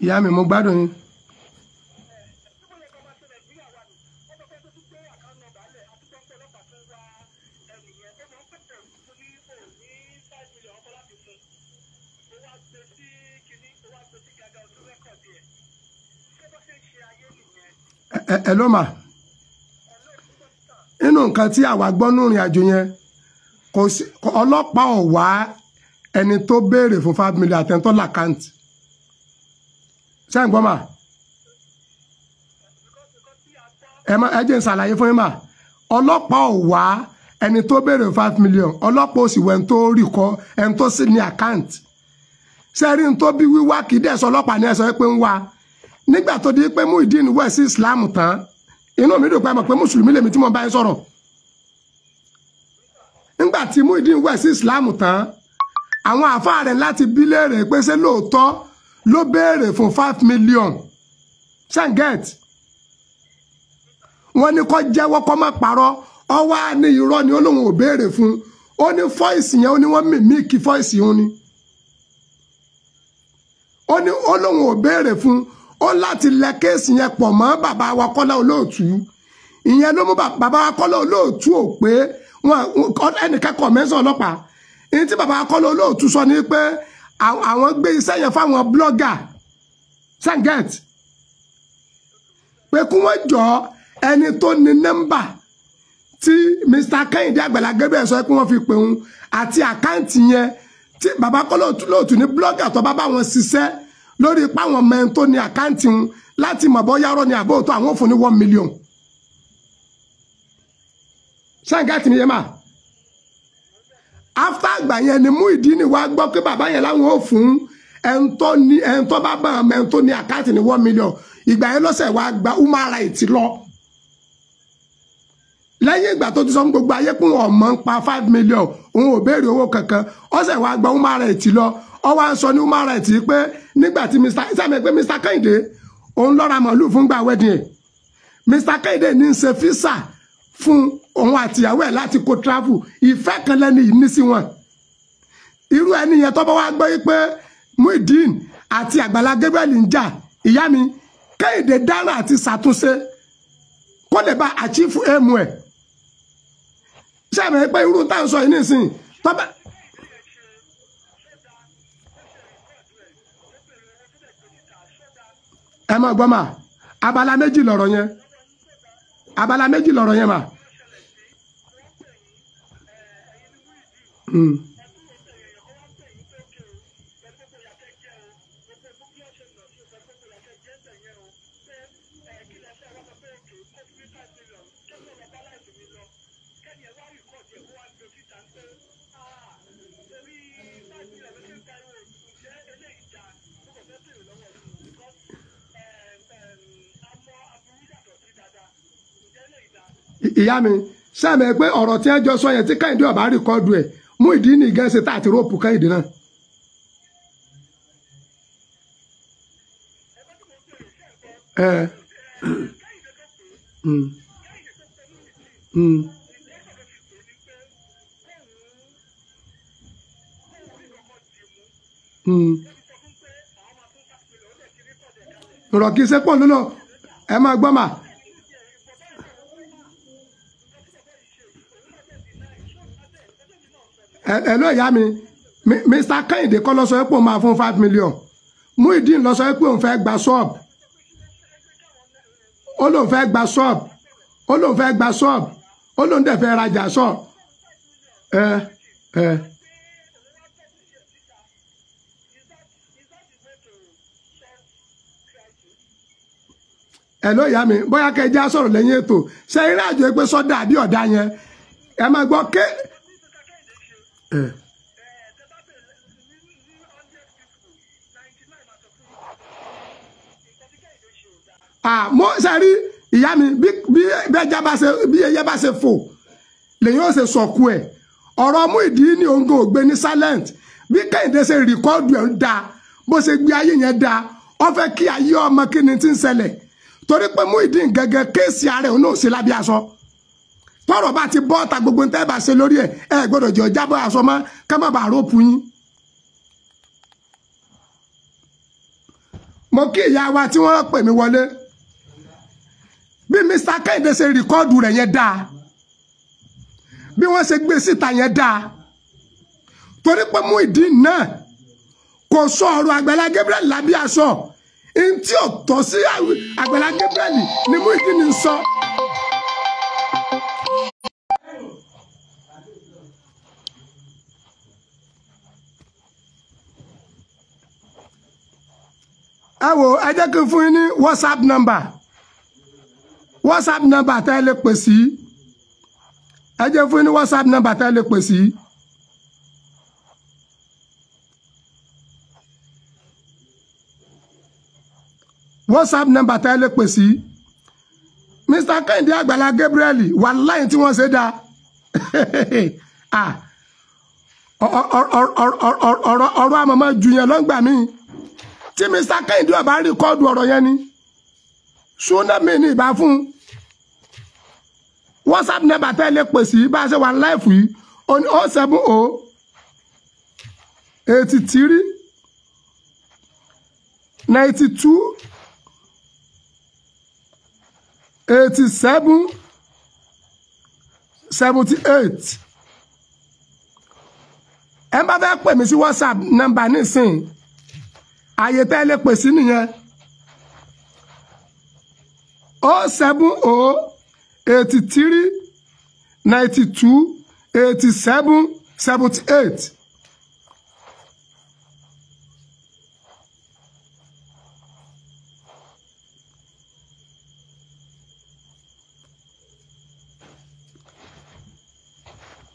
ìyá mi mo gbádùn yín. ẹ ló mà nínú nǹkan tí àwa gbọ́ nínú ìrìn àjò yẹn kò sí ọlọ́pàá ò wá ẹni tó béèrè fún 5 million àtẹ̀ntọ́ làkáǹtì ṣé ń gbọ́ mà ẹ jẹ́ n ṣàlàyé fún yín mà ọlọ́pàá ò wá ẹni tó béèrè 5 million ọlọ́pàá ò sì wẹ̀ ẹni tó sì ní àkáǹtì sẹ́rí ń tó bí wíwá kì í dẹ̀ sọ ọlọ́pàá ní ẹ̀sọ́ pé ń wá nígbà tó di pé Muyideen wẹ̀ sí Islam tán inú mi dùn pé mọ̀ pé mùsùlùmí lèmi tí mo bá ń sọ̀rọ̀ nígbà tí Muyideen wẹ̀ sí Islam tán àwọn àfáà rẹ̀ láti bí léèrè pé ṣé lóòótọ́ ló béèrè fún 5 million ṣẹ́ǹgẹ́t wọ́n ní kó jẹ́wọ́ kó má parọ́ ọ wá ní irọ́ ni ó lóun ò béèrè fún ó ní fọ́ìsì yẹn ó ní wọ́n mìmí kí fọ́ìsì òun ni ó lóun ò béèrè fún ó láti lẹ kéèsì yẹn pọ̀ mọ́ bàbá wa Kọ́lá Olóòtú ìyẹn ló mú bàbá wa Kọ́lá Olóòtú ò pé wọn ẹnìkan kọ̀ mẹ́sàn ọlọ́pàá èyí tí bàbá wa Kọ́lá Olóòtú sọ ni pé àwọn gbé iṣẹ́ yẹn fáwọn blọ́gà sanget pé kí wọ́n jọ ẹni tó ní nọ́mbà tí Mr. Kẹ́hìndé Àgbàlá Gabriel sọ pé wọ́n fi pè òun àti àkáǹtì yẹn tí bàbá Kọ́lá Olóòtú ní blọ́gà tó bá bá wọn ṣiṣẹ́ lórí páwọn mẹ́rin tó ní àkáǹtì wọn láti mọ̀ bọ́ yárọ́ ní àbóòtó àwọn òfin ní 1 million sanget ni yẹn mà after àgbà yẹn ni Muyideen wá gbọ́ pé bàbá yẹn láwọn ò fún ẹn tó bá bá ẹn tó ní àkáǹtì ní 1 million ìgbà yẹn lọ́sẹ̀ wá gba human rights lọ lẹ́yìn ìgbà tó ti sọ gbogbo ayé pé wọn mọ̀ ń pa 5 million òun ò béèrè owó kankan ọ̀sẹ̀ wá gba human rights lọ ọ wá ń sọ ní human rights pé nígbà tí Mr. Kẹ́hìndé òun lọ́ra màálù fún gbà wedding ẹ̀ Mr. Kẹ́hìndé ní ṣe físà fún òun àtìyàwó ẹ̀ láti kó travel ìfẹ́ kan lẹ́ni yìí ní sí wọn irú ẹni yẹn tó bá wá gbọ́ pé Muyideen àti Àgbàlá Gabriel ń jà ìyá mi Kẹ́hìndé dáná àti ṣàtúnṣe kó lè bá àchífù èèmù ẹ̀ ṣé àmì pé irú tá à ń sọ yìí nísìnyí tó bá. ẹ máa gbọ́ mà abala méjì lọ̀rọ̀ yẹn mà. ìyá mi sẹ́mi pé ọ̀rọ̀ tí ẹ jọ sọ yẹn tí Kẹ́hìndé ọ̀bá rìkọ́dù ẹ̀ Muyideen ní gẹ́sẹ̀ tá àti róòpù Kẹ́hìndé náà. ọ̀rọ̀ kì í ṣe pọ̀ lónà ẹ máa gbọ́ mà. Hello ìyá mi Mr. Kẹ́hìndé kọ́ lọ sọ pé òun máa fún 5 million Muyideen lọ sọ pé òun fẹ́ gba ṣọ́ọ̀bù ó lóun fẹ́ gba ṣọ́ọ̀bù ó lóun fẹ́ gba ṣọ́ọ̀bù ó lóun dẹ̀ fẹ́ rajà ṣọ́ọ̀bù ẹ ló yá mi bóyá kẹjá sọ̀rọ̀ lẹ́yìn ètò ṣe eré àjò pé sọ́dà àbí ọ̀dà yẹn ẹ máa gbọ́ ké. mo sẹ́rí ìyá mi bí ẹyẹ bá ṣe fò lèyìn ó ṣe sọ̀kú ẹ̀ ọ̀rọ̀ Muyideen ní òǹgò ògbé ní silent bí Kẹ́hìndé ṣe rìkọ́ọ̀dù ẹ̀ ń da bó ṣe gbé ayé yẹn da ó fẹ́ kí ayé ọmọ kí ni ti ń ṣẹlẹ̀ torí pé Muyideen gẹ́gẹ́ kéèsì ààrẹ òun náà ṣe lábẹ́ aṣọ tọ́rọ̀ bá ti bọ́ ta gbogbo tẹ́ bá ṣe lórí ẹ̀ ẹ gbọ́dọ̀ jẹ́ ọjábọ̀ aṣọ mọ́ ká má bàa rọ́pù yín. mo kí ìyá wa tí wọ́n pè mí wọlé bí Mr. Kẹ́hìndé ṣe rìkọ́ọ̀dù rẹ̀ yẹn dáa bí wọ́n ṣe gbé síta yẹn dáa torí pé Muyideen náà kò sọ ọ̀rọ̀ Àgbàlá Gabriel lábẹ́ aṣọ ntí ò tọ́ sí Àgbàlá Gabriel ni Muyideen ń sọ. ẹ wò ẹ jẹ́ kí n fún yín ní WhatsApp number tẹ́ ẹ lè pè sí ẹ jẹ́ fún yín ní WhatsApp number tẹ́ ẹ lè pè sí. WhatsApp number tẹ́ ẹ lè pè sí Mr. Kẹ́hìndé Àgbàlá Gabriel wàláhì tí wọ́n ṣe dáa ọ̀rọ̀ àmọ́mọ́ ju yẹn lọ́ngbà míì tí Mr. Kẹ́hìndé ọba rìkọ́ọ̀dù ọ̀rọ̀ yẹn ni ṣúná mi ní ìbá fún WhatsApp number tẹ́ ẹ lè pè sí bá a ṣe wà láìfù yìí 070 83 92 87 78 ẹ bá fẹ́ pè mí sí WhatsApp number nísìn àyè tẹ́ ẹ lè pè sí nìyẹn 070 83 92 87 78.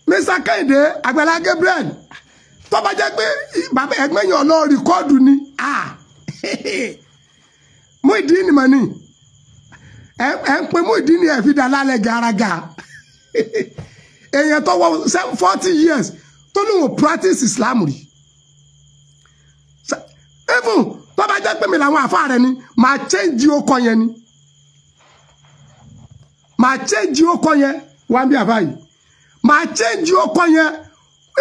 Mr. Kẹ́hìndé Àgbàlá Gabriel tó bá jẹ́ pé bàbá ẹgbẹ́ yẹn ọlọ́ọ̀ rìkọ́ọ̀dù ni Muyideen mọ̀ ni ẹ ń pe Muyideen ẹ̀ fi dà lálẹ́ gàràgà èèyàn tó wọ 40 years tó ní wò practice Islam rí even tó bá jẹ́ pé mi làwọn àfa rẹ̀ ni màá change ọkọ yẹn ni màá change ọkọ yẹn wá bí àfa yìí màá change ọkọ yẹn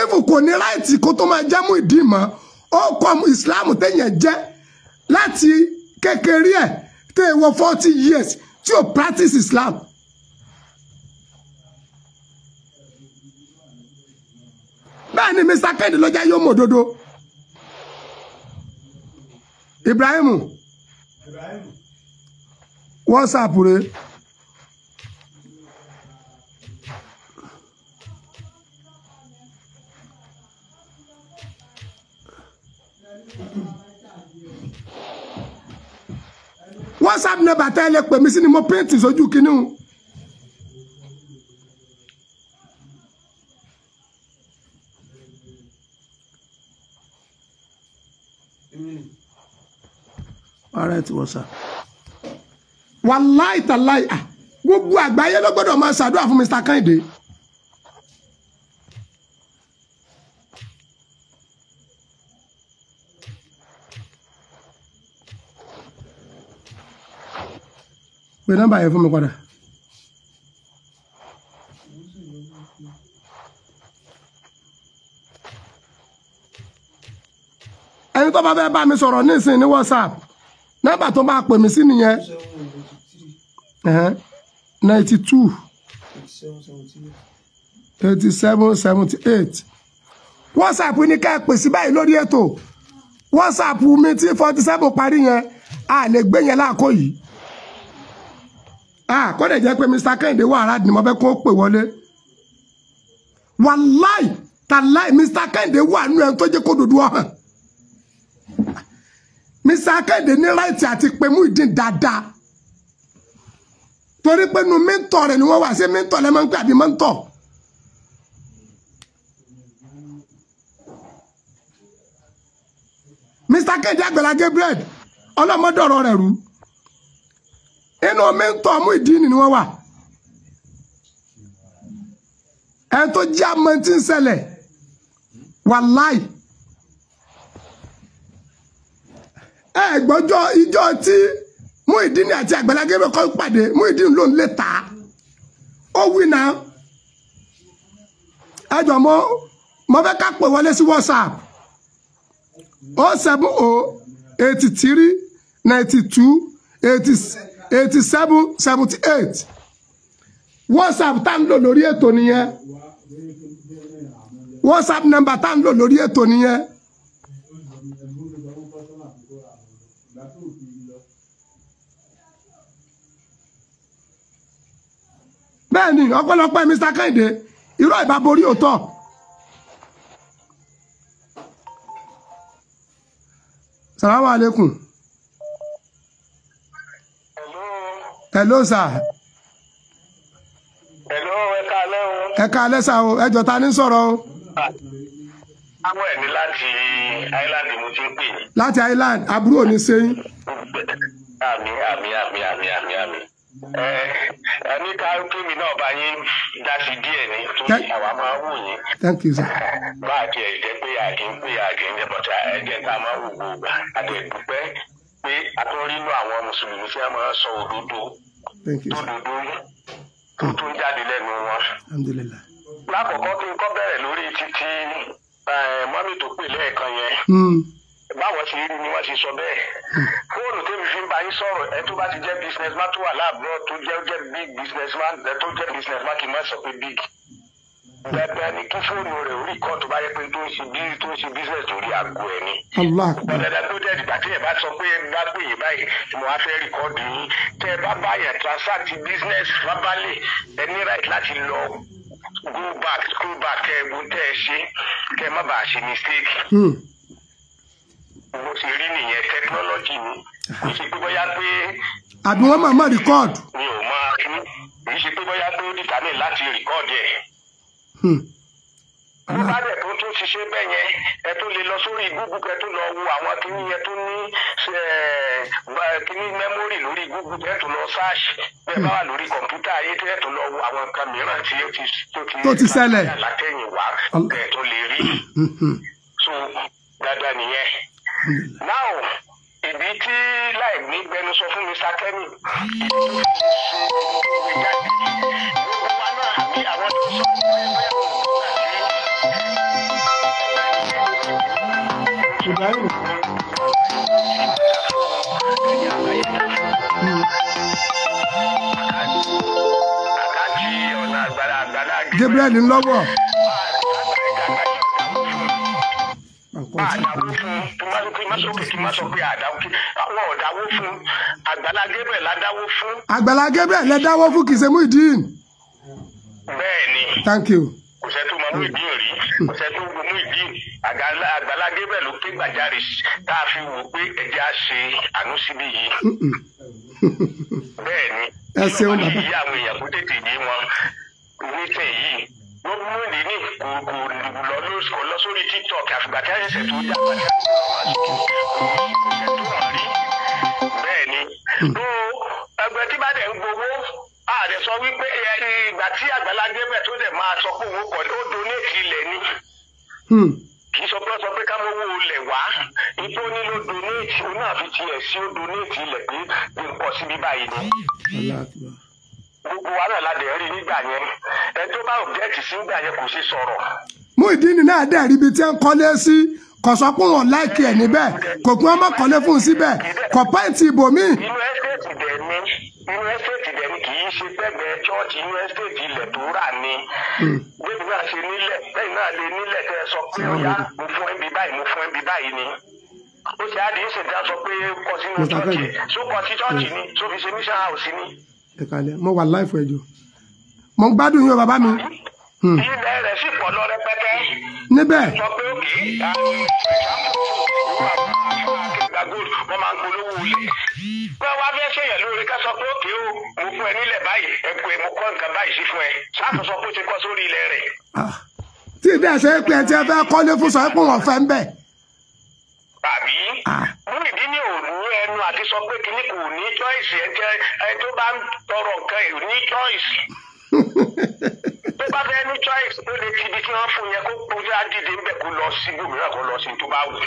even kò ní láìtì kó tó máa jẹ́ Muyideen mọ́ ọkọ Islam tẹ̀yẹ̀ jẹ́ láti kékeré ẹ̀ tẹ̀ wọ 40 years tí o practice Islam. bẹ́ẹ̀ ni Mr. Kẹ́hìndé lọ́jà yóò mọ̀ òdodo. Ibrahim WhatsApp rẹ̀. WhatsApp number tẹ́ ẹ lè pè mí sí ni mo paint sójú kínní. Alright, WhatsApp. Wàláì tàláì gbogbo àgbáyé ló gbọ́dọ̀ máa ṣàdúrà fún Mr. Kẹ́hìndé. Pé nọ́mbà yẹn fún mi padà. Ẹni tó bá fẹ́ bá mi sọ̀rọ̀ nísìnyí ní WhatsApp nọ́mbà tó máa pè mí sí nìyẹn 92 87 78. WhatsApp ní ká pè sí báyìí lórí ètò WhatsApp mi tí 47 parí yẹn a lè gbé yẹn láàkó yìí kó dẹ̀ jẹ́ pé Mr. Kẹ́hìndé wà ara ni mo fẹ́ kó pè wọlé wàláì tàláì Mr. Kẹ́hìndé wà nínú ẹni tó jẹ́ kó dòdò hàn Mr. Kẹ́hìndé ní ráìtì àti pé Muyideen dáadáa torí pé nu mẹ́ńtọ̀ rẹ̀ ni wọ́n wà sí mẹ́ńtọ̀ lẹ́mọ̀ ń pè àbí mẹ́ńtọ̀ Mr. Kẹ́hìndé Àgbàlá Gabriel ọlọ́mọdọ̀rọ̀ rẹ̀ rú inú mẹ́ńtọ̀ Muyideen ni wọ́n wà ẹ tó jẹ́ àmọ́ tí ń ṣẹlẹ̀ wàláì ẹ gbọ́jọ́ ìjọ tí Muyideen àti Àgbàlá Gabriel kọ́ pàdé Muyideen ló ń lè ta ó wí náà ẹ jọ mo fẹ́ ká pè wọlé sí WhatsApp 07083 92 87 78 WhatsApp tá ń lò lórí ètò nìyẹn WhatsApp number tá ń lò lórí ètò nìyẹn bẹ́ẹ̀ ni ọ̀pọ̀lọpọ̀ Mr. Kẹ́hìndé irọ́ ìbá borí òótọ́ salamu alaikum hello sir hello ẹ káalẹ́ sà o ẹjọ́ ta ní sọ̀rọ̀ o àwọn ẹ̀mí láti Island mo ti ń pè láti Island àbúrò ní sẹ́yìn àmì ẹni ká kémi náà bá yín dá sí díẹ̀ ní tó àwa máa wù yín. Thank you sir. bá a tiẹ̀ jẹ́ pé àkínpé bọ̀tà ẹ̀jẹ̀ ká máa wù gbogbo àdẹ̀dúpẹ́ pé àtúnrínú àwọn mùsùlùmí tí wọ́n máa sọ òdodo tó tún jáde lẹ́nu wọn. Alhamdulillah. lákọ̀ọ́kọ́ kí n kọ́ bẹ̀rẹ̀ lórí títí mọ́mí tó pè lẹ́ẹ̀kan yẹn. báwọn ṣe rí ni wọ́n ṣe sọ bẹ́ẹ̀. fóònù tẹ́mi fi ń bá yín sọ̀rọ̀ ẹ tó bá ti jẹ́ businessman tó wà láàbùrọ̀ tó jẹ́ big businessman ẹ tó jẹ́ businessman kì í má sọ pé big. bẹ́ẹ̀ ni kí fóònù rẹ̀ orí kan tó bá yẹ pé tó ń ṣe business lórí àgọ́ ẹ̀ ni. ọ̀dàdà tó jẹ́ ìgbà tí ẹ bá sọ pé ẹ bá pè yín báyìí tí mo wá fẹ́ rìkọ́ọ̀dù yín tẹ́ ẹ bá báyà transact business verbally ẹ ní right láti lọ go back scroll back ẹ̀gbọ́n tẹ́ ẹ ṣe kẹ́ ẹ má bàa ṣe mistake. Mo ṣe rí nìyẹn technology ni kì í ṣe pé bóyá pé. àbí wọ́n máa record. mi ò máa kì í ṣe pé bóyá pé ó determine láti record ẹ̀. bó bá dẹ̀ tó tún ṣiṣẹ́ bẹ́ẹ̀ yẹn ẹ tó lè lọ sórí Google ẹ tó lọ wo àwọn kìíní yẹn tó ní kìíní memory lórí Google ẹ tó lọ search bẹ́ẹ̀ bá wà lórí kọ̀ǹpútà ayé ẹ tó lọ wo àwọn nǹkan mìíràn tí tó ti ṣẹlẹ̀ látẹ̀yìn wá ẹ tó lè rí. so dáadáa nìyẹn. now ibi tí láì ní gbẹnusọ fún Mr. Kenny ìdí tó fi ṣe ìjáde gbogbo wa náà àbí àwọn tó sọ pé bóyá kò Gabriel ń lọ́wọ́. Àgbàlá Gabriel lẹ dáwó fún kìí ṣe Muyideen. Bẹ́ẹ̀ni. Thank you. Kò sẹ́ tó máa Muyideen rí, kò sẹ́ tó gbọ́ Muyideen. Àgbàlá Gabriel ló ké gbàjarè tá a fi wò pé ẹja ṣe àánú síbí yìí. Bẹ́ẹ̀ni. Ẹ ṣeun bàbá. Ìyá àwọn èèyàn kó tètè yé wọn nísẹ̀ yìí. Wọ́n mú ìdí ní kò lọ sórí TikTok àfìgbà tí a ṣẹ̀ṣẹ̀ tó dá pàṣẹ bẹ́ẹ̀ni. tó ẹgbẹ́ tí bá dẹ̀ ń gbowó ààrẹ sọ wípé ìgbà tí Àgbàlá Gabriel tó dẹ̀ máa sọ pé òun kọ̀ ó donate ilẹ̀ ni. kì í sọ pé ká mówó ilẹ̀ wá ipò ní ló donate òun náà fi tiẹ̀ sí ó donate ilẹ̀ pé nǹkan síbí báyìí ni. gbogbo wa náà la dẹ̀ rí nígbà yẹn ẹ tó bá òbjẹ́tì sí nígbà yẹn kò sí sọ̀rọ̀. Muyideen náà dẹ̀ rí ibi tí ń kọ́lé sí kò sọ pé wọn láìkí ẹ̀ níbẹ̀ kò pín ọmọ kọ́lé fún un síbẹ̀ kò pẹ́ǹtì ibòmíì. inú ẹ́stéètì dẹ̀ ni kì í ṣe pẹ́gbẹ́ chọ́ọ̀chì inú ẹ́stéètì ilẹ̀ tó rà ni. bébí náà ṣe nílẹ̀ bẹ́ẹ̀ náà lè nílẹ̀ tẹ́ ẹ sọ pé ó yá mo fún ẹbí báyìí mo fún ẹbí báyìí ni. ó ṣe àdéhùn ṣèjà sọ pé kọ sínú chọ́ọ̀chì só kọ sí chọ́ọ̀chì ni só fi ṣe mission house ni. ẹ kálẹ́ mo wà láìfọ ẹjọ mo ń gbádùn yín o bàbá mi. ilẹ̀ rẹ̀ sì pọ̀ lọ rẹpẹtẹ. níbẹ̀. sọ pé òkè wọ́n máa ń polówó ilẹ̀. wọ́n wá fẹ́ ṣèyàn lóore ká sọ pé òkè o mo fún ẹ nílẹ̀ báyìí ẹ pé mo kọ́ nǹkan báyìí sí fún ẹ sáàtò sọ pé ó ti kọ́ sórí ilẹ̀ rẹ̀. tí ìdí ẹ̀sẹ̀ pé ẹ ti ẹ fẹ́ kọ́lé fún sọ pé wọ́n fẹ́ ń bẹ̀. tàbí mú ìdí ní òru ẹnu àti sọ pé kíní kò ní choice ẹ tó bá ń tọrọ nǹkan ẹ ní choice. tó bá fẹ́ ní choice ó lè ti ibi tí wọ́n fún yẹn kó kọjá dìde ń bẹ̀ kó lọ sí ibòmíràn kó lọ sí tó bá wù.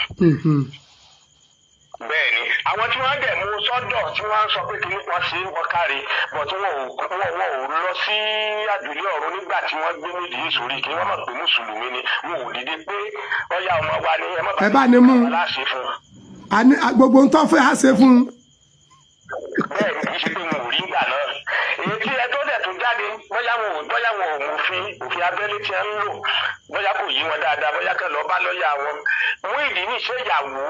bẹ́ẹ̀ ni àwọn tí wọ́n dẹ̀ mú sọ́dọ̀ tí wọ́n sọ pé kíní kan sí ọ̀kárí but wọn ò lọ sí àjùlé ọ̀run nígbà tí wọ́n gbé Muyideen sórí kí wọ́n mọ̀ pé mùsùlùmí ni wọn ò dìde pé ọ̀yà ọmọ wa ni ẹ bá ní mú gbogbo ń tọ́ fẹ́ á ṣe fún un. bẹ́ẹ̀ ni kì í ṣe pé mo ò rí ìgbà náà èyí tí ẹ tó dẹ̀ tó jáde bóyá wọn ò mú òfin abẹ́lé tí wọ́n ń lò bóyá kò yí wọn dáadáa bóyá kẹ́ lọ́ọ́ bá lọ́ọ̀yà wọn Muyideen ní ìṣèyàwó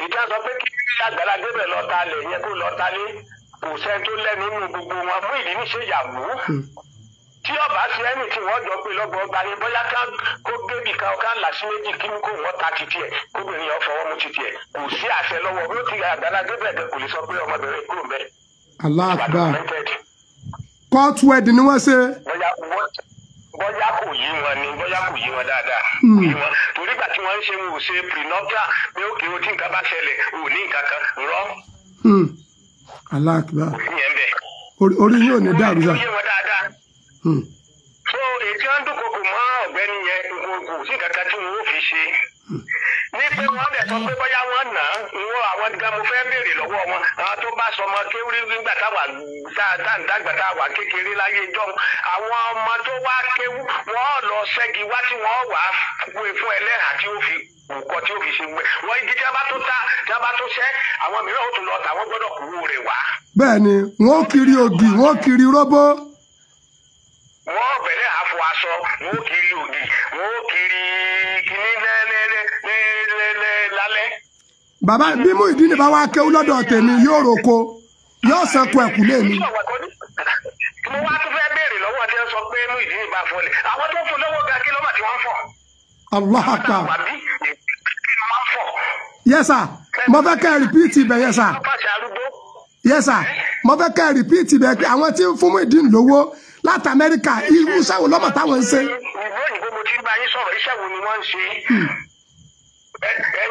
ìjà sọ pé kí Àgbàlá Gabriel lọ ta lẹ̀ yẹn kó lọ ta lé kò sẹ́ni tó lẹ́nu nínú gbogbo wọn Muyideen ní ìṣèyàwó tí ọba ṣe ẹni tí wọ́n jọ pé lọ́gbọ̀n ọgbà ni bóyá kó gébì kan ká là sí méjì kí kó wọ́n ta titi ẹ̀ kóbìnrin yẹn fọwọ́ mú titi ẹ̀ kò sí àṣẹ lọ́wọ́ bí ó ti Àgbàlá Gabriel kò lè sọ pé ọmọbìnrin kúrò mẹ́. Allah Akbar court wedding ni wọ́n ṣe. bóyá kò yí wọn ni bóyá kò yí wọn dáadáa kò yí wọn torí gbà tí wọ́n ń ṣe wọn ò ṣe prenuptial pé òkè o tí nǹkan bá ṣẹlẹ̀ ò ní nǹkan kan rọ. Allah Akbar òfin yẹn bẹ̀. orí yóò ní dàrú sá. kò yí wọn dáadáa. so ètí wọn dúnkokò mọ́ ọ̀gbẹ́ni yẹn kò sí kankan tí wọn ò fi ṣe ní pé wọn dẹ̀ sọ pé bóyá wọn nà ìwọ àwọn gan mo fẹ́ béèrè lọ́wọ́ wọn àwọn tó bá sọmọ kéwúrí nígbà táwa dàgbà táwa kékeré láyé jọ àwọn ọmọ tó wá kéwú wọn lọ ṣẹ́gi wá tí wọ́n wà wé fún ẹlẹ́hà tí ó fi nǹkan tí ó fi ṣe gbẹ wọn igi tí a bá tó ta tí a bá tó ṣẹ́ àwọn mìíràn ó tún lọ tà wọ́n gbọ́dọ̀ kúrò rẹ̀ wá. bẹ́ẹ̀ni wọn ò kiri ògì wọn ò kiri róbó. wọ́n bẹ̀rẹ̀ àfọ aṣọ wọn ò kiri ògì wọn ò kiri kíní lálẹ́. bàbá bí Muyideen bá wá kéwú lọ́dọ̀ tèmi yóò roko yóò sẹ́kù ẹ̀kú lé mi. mo wá tún fẹ́ béèrè lọ́wọ́ tí wọ́n sọ pé Muyideen bá fọlẹ̀ àwọn tó fún lọ́wọ́ ga kí ló mà tí wọ́n ń fọ̀. Allah Akbar. Yes sir mo fẹ́ kẹ́ rìpíìtì ibẹ̀ yes sir. Yes sir mo fẹ́ kẹ́ rìpíìtì ibẹ̀ pé àwọn tí ń fún Muyideen lówó láti Amẹ́ríkà irú iṣẹ́ wo lọ́mọ táwọn ń ṣe. ìlú òyìnbó mo ti ń bá yín sọ̀rọ̀ iṣẹ́ wo ni wọ́n ń ṣe.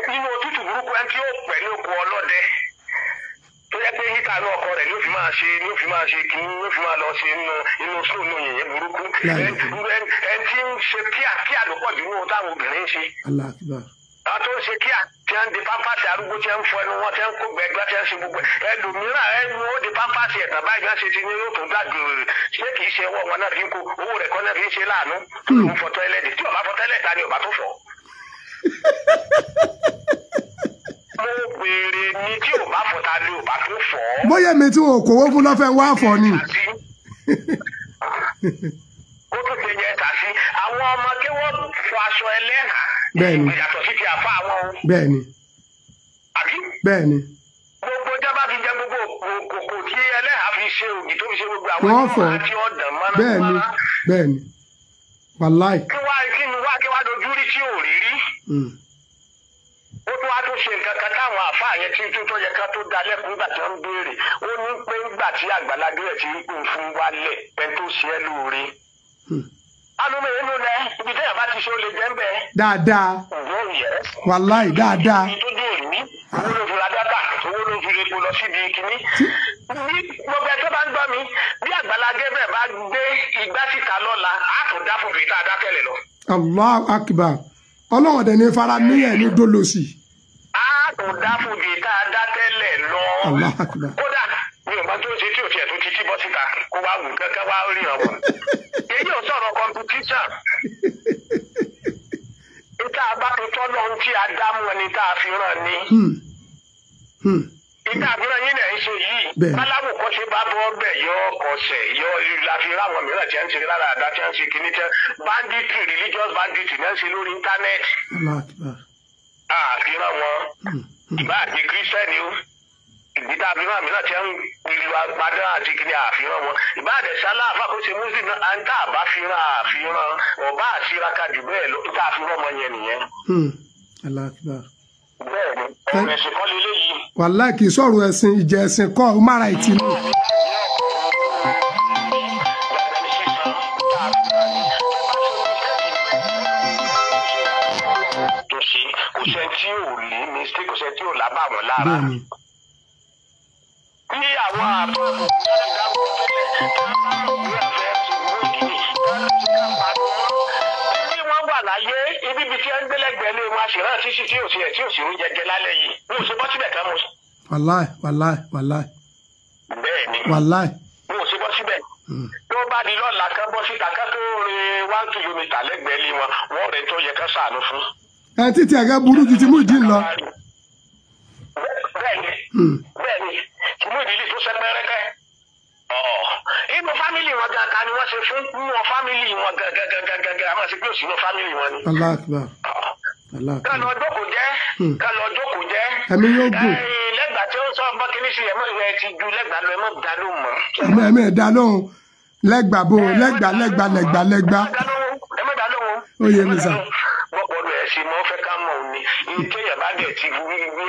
nínú òtútù burúkú ẹni tí ó pẹ̀ ní oko ọlọ́dẹ tó yẹ pé yíká ní ọkọ rẹ̀ ló fi máa ṣe kí ló fi máa lọ ṣe inú sóò ní yìnyín burúkú ẹni tí ń ṣe kíá ló pọ̀ jù nínú táwọn obìnrin ń ṣe. àwọn tó ń ṣe kíá tí wọ́n ń di pápásì arúgbó tí wọ́n ń fọ ẹnu wọn tí wọ́n ń kó gbẹgbẹ́ tí wọ́n ń ṣe gbogbo ẹlòmíràn ẹnu ó di pápásì ẹ̀tàn báyìí wọ́n ṣe ti ní yóò tó dàgbò rẹ̀ ṣé kì í ṣe ọwọ́ wọn náà fi ń kó owó rẹ̀ kọ́ náà fi ń ṣe láàánú tó ń fọ tọ́ílẹ̀tì tí ọba fọ tọ́ílẹ̀tì ta ni ọba tó fọ. mo béèrè ni tí ò bá fọ ta ni ò bá tó fọ. bóyá mi tí wọn ò kówó fún lọ́fẹ̀ wá fọ ni. ó tún ṣe yẹ ẹ̀ka sí àwọn ọmọ kí wọ́n fọ aṣọ ẹlẹ́hà. bẹ́ẹ̀ni ìyàtọ̀ sí ti àfa àwọn o. bẹ́ẹ̀ni. àbí. bẹ́ẹ̀ni. gbogbo jábá fi jẹ gbogbo kòkò tí ẹlẹ́hà fi ṣe ògì tó fi ṣe gbogbo àwọn wọ́n fọ àti ọ̀dàn mọ́nà. bẹ́ẹ̀ni bẹ́ẹ̀ni wàláì. kí wá dojú rí tí ò rí rí. ó tún wá tó ṣe nǹkan kan táwọn àfa yẹn tí tó yẹ ká tó da lẹ́kùn nígbà tí wọ́n ń béèrè ó ní pé nígbà tí Àgbàlá Gabriel ti ń pín fún wálẹ̀ pẹ́ tó ṣe é lóore. alómi inú rẹ ibi tẹ́yà bá ti ṣe ó lè jẹ́ ń bẹ́ẹ̀. dáadáa wàláì dáadáa. owó ló fi ra dátà owó ló fi repo lọ síbi kínní. bí gbogbo ẹ tó bá ń gbọ́ mi bí Àgbàlá Gabriel bá gbé igbá síta lọ́la á tún dá fún fìtá adákẹ́lẹ̀ lọ. Allahu Akbar ọlọ́wọ̀n dẹ̀ ní fara níyẹ̀ ní dolosi. á tún dá fún fìtá adákẹ́lẹ̀ lọ. Allahu Akbar. kódà mi ò bá tó ṣe tí ò tiẹ̀ tó ti tí bọ́ síta kó wá wù kankan wá rí ọ̀wọ̀. èyí ò sọ̀rọ̀ competition. níta bá tó tọ́lọ́ ohun tí a dá mú ẹni tá a fi ràn ní. ìta àfihàn yín lẹ̀ ń ṣe yìí. báláwo kọ́ ṣe bá bọ́ bẹ̀ yọ ọkọ̀ọ̀sẹ̀ yọ láfi ráwọn mìíràn tí wọ́n ń ṣe lára àdá tí wọ́n ń ṣe kìíní tẹ́ banditry religious banditry náà ń ṣe lórí íńtánẹ́ẹ̀tì. àfihàn wọn ìbá àti kírísítẹ́nì o ìdí tá a fi rán mi náà ti ń lu agbádá àti kìnìún àfihàn wọn ìbáàdẹ̀ sálá àfàkóso muslim náà à ń tá a bá fi rán àfihàn ọba àṣíraka jù bẹ́ẹ̀ lọ tá a fi rán ọmọ yẹn nìyẹn. bẹ́ẹ̀ni ọ̀rọ̀ ẹ̀sìn kọ́ lélẹ́yìí. wàláì kì í sọ̀rọ̀ ẹ̀sìn ìjẹ́ ẹ̀sìn kọ́ mara ìtì ni. kò sẹ́ tí ò ní mistake kò sẹ́ tí ò lábà wọn lára. bí àwọn àbọ̀ ìdáwó tẹ́lẹ̀ ìwé àfẹ́ ti mú ìdílé bí wọ́n wà láyé ibi tí wọ́n ń gbẹ́lẹ́gbẹ̀ẹ́ lé wọn àṣìrán títí tí ò sí oúnjẹ jẹ lálẹ́ yìí ní oṣù bọ́ síbẹ̀ kan mọ́. wàláì. bẹ́ẹ̀ni wàláì. ní oṣù bọ́ síbẹ̀ tó bá di lọ́la kan bọ́ síta ká tó rin 1 kìlómítà lẹ́gbẹ̀ẹ́ lé wọn wọ́n rẹ̀ tó yẹ ká ṣàánú fún. ẹ títí ẹ̀gá burú ju ti mú ìdí lọ. bẹ́ẹ̀ni tí mú ìdílé tó sẹ́pẹ́rẹ́kẹ́ inú fámìlì wọn gan kan ni wọ́n ṣe fún nínú fámìlì wọn gangan àmọ́ sí pé òsì inú fámìlì wọn ni. Allahu Akbar. ká lọ jókòó jẹ́ ẹ̀mí yóò gùn. lẹ́gbàá tí ó sọ bọ́ kí ní sí ẹ̀mọ́ ìwé ti ju lẹ́gbàá lọ ẹ̀mọ́ dá lóhùn mọ́. ẹ̀mí ẹ̀dá lóhùn lẹ́gbàá bò lẹ́gbàá. ẹ̀mọ́ dá lóhùn. ó yé mi sà. bọ́pọ̀lù ẹ̀ sì mọ́ fẹ́ ká mọ̀ ní ìkéyàn bá dẹ̀ ti wí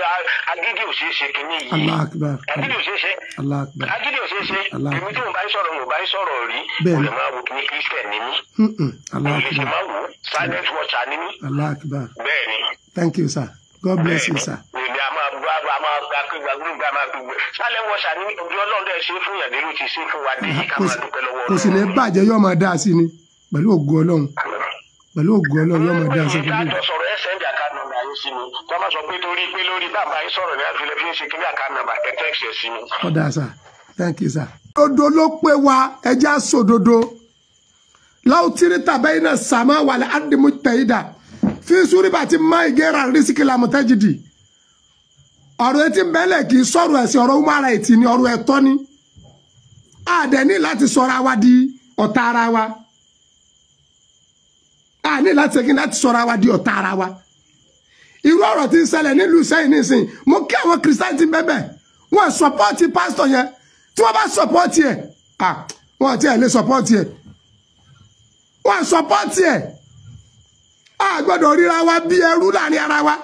agídí òṣèṣe kìíní yìí. Allahu Akbar. agídí òṣèṣe. Allahu Akbar. agídí òṣèṣe. Allahu èmi tí mo bá ń sọ̀rọ̀ rí. Bẹ́ẹ̀ni. mo lè máa wo kí ní Christian ní mí. Allahu mo lè ṣe Akbar. máa wò silent watcher ní mí. Allahu Akbar. bẹ́ẹ̀ni. Thank you sir. God bless you sir. èmi a máa gbàgbé silent watcher ní ojú ọlọ́run dẹ̀ ṣe fún yàrá ló ti ṣe fún wa dé yìí ká máa dúpẹ́ lọ́wọ́ kò sì ní bàjẹ́ yóò máa dá sí ni pẹ̀lú ògo Ọlọ́run yóò máa dá sí ni. ìdájọ́ sọ̀rọ̀ ẹ̀ sẹ́ndì àkáàdì nọ́mbà yín sí mi tó máa sọ pé torí pé lórí bàbá yín sọ̀rọ̀ ní àfilẹ̀ fi ń ṣe kíní àkáàdì nọ́mbà ẹ̀tẹ́ ẹ̀ṣẹ̀ sí mi. ọ̀dà sà thank you sir. òdodo ló pé wa ẹja sòdodo láwùtírí tàbẹ́ iná sàmá wàlẹ̀ àdìmú tẹ̀yídà fi sùúrì bàtí má ìgẹ́ra rísíkì làmùtẹ́jìdì ọ̀rọ̀ etí mbẹ́lẹ̀ kì í sọ̀rọ̀ ẹ̀sìn ọ̀rọ̀ umara ètì ni ọ̀rọ̀ ẹ̀tọ́ ni àdẹ̀ní láti sọ̀rọ̀ àwa di ọ̀tá ara wa àní láti ṣe kí láti sọ̀rọ̀ àwa di ọ̀tá ara wa irú ọ̀rọ̀ tí ń ṣẹlẹ̀ nílùú sẹ́yìn nísìn mo kí àwọn kìrìsìtẹ́nì ti bẹ́bẹ̀ wọ́n sọpọ́ọ̀tì pásítọ̀ yẹn tí wọ́n bá sọpọ́ọ̀tì ẹ̀ wọ́n ti ẹ̀ lè sọpọ́ọ̀tì ẹ̀ wọ́n sọpọ́ọ̀tì ẹ̀ a gbọ́dọ̀ ríra wa bí ẹrú láàrin ara wa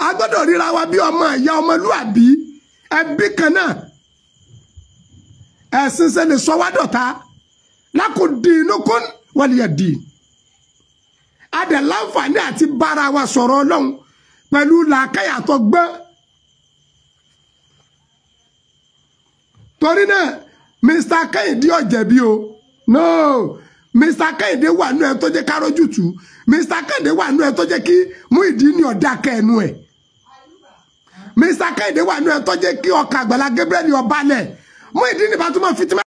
a gbọ́dọ̀ ríra wa bí ọmọ ìyá ọmọlúàbí ẹbí kan náà ẹ̀sìn ṣe lè sọ wá dọ̀tá lakudinukum waliyadi adẹ̀ láǹfààní àti bára wa sọ̀rọ̀ Ọlọ́run pẹ̀lú làákàyà tó gbọ́n torí náà Mr. Kẹ́hìndé ọ̀jẹ̀bí o no Mr. Kẹ́hìndé wà nú ẹ tó jẹ́ kárójú tù Mr. Kẹ́hìndé wà nú ẹ tó jẹ́ kí Muyideen ọ̀dà kẹ́ẹ̀nú ẹ̀ Mr. Kẹ́hìndé wà nú ẹ tó jẹ́ kí ọkà Àgbàlá Gabriel ọbalẹ̀ Muyideen bá túmọ̀ fitimẹ́.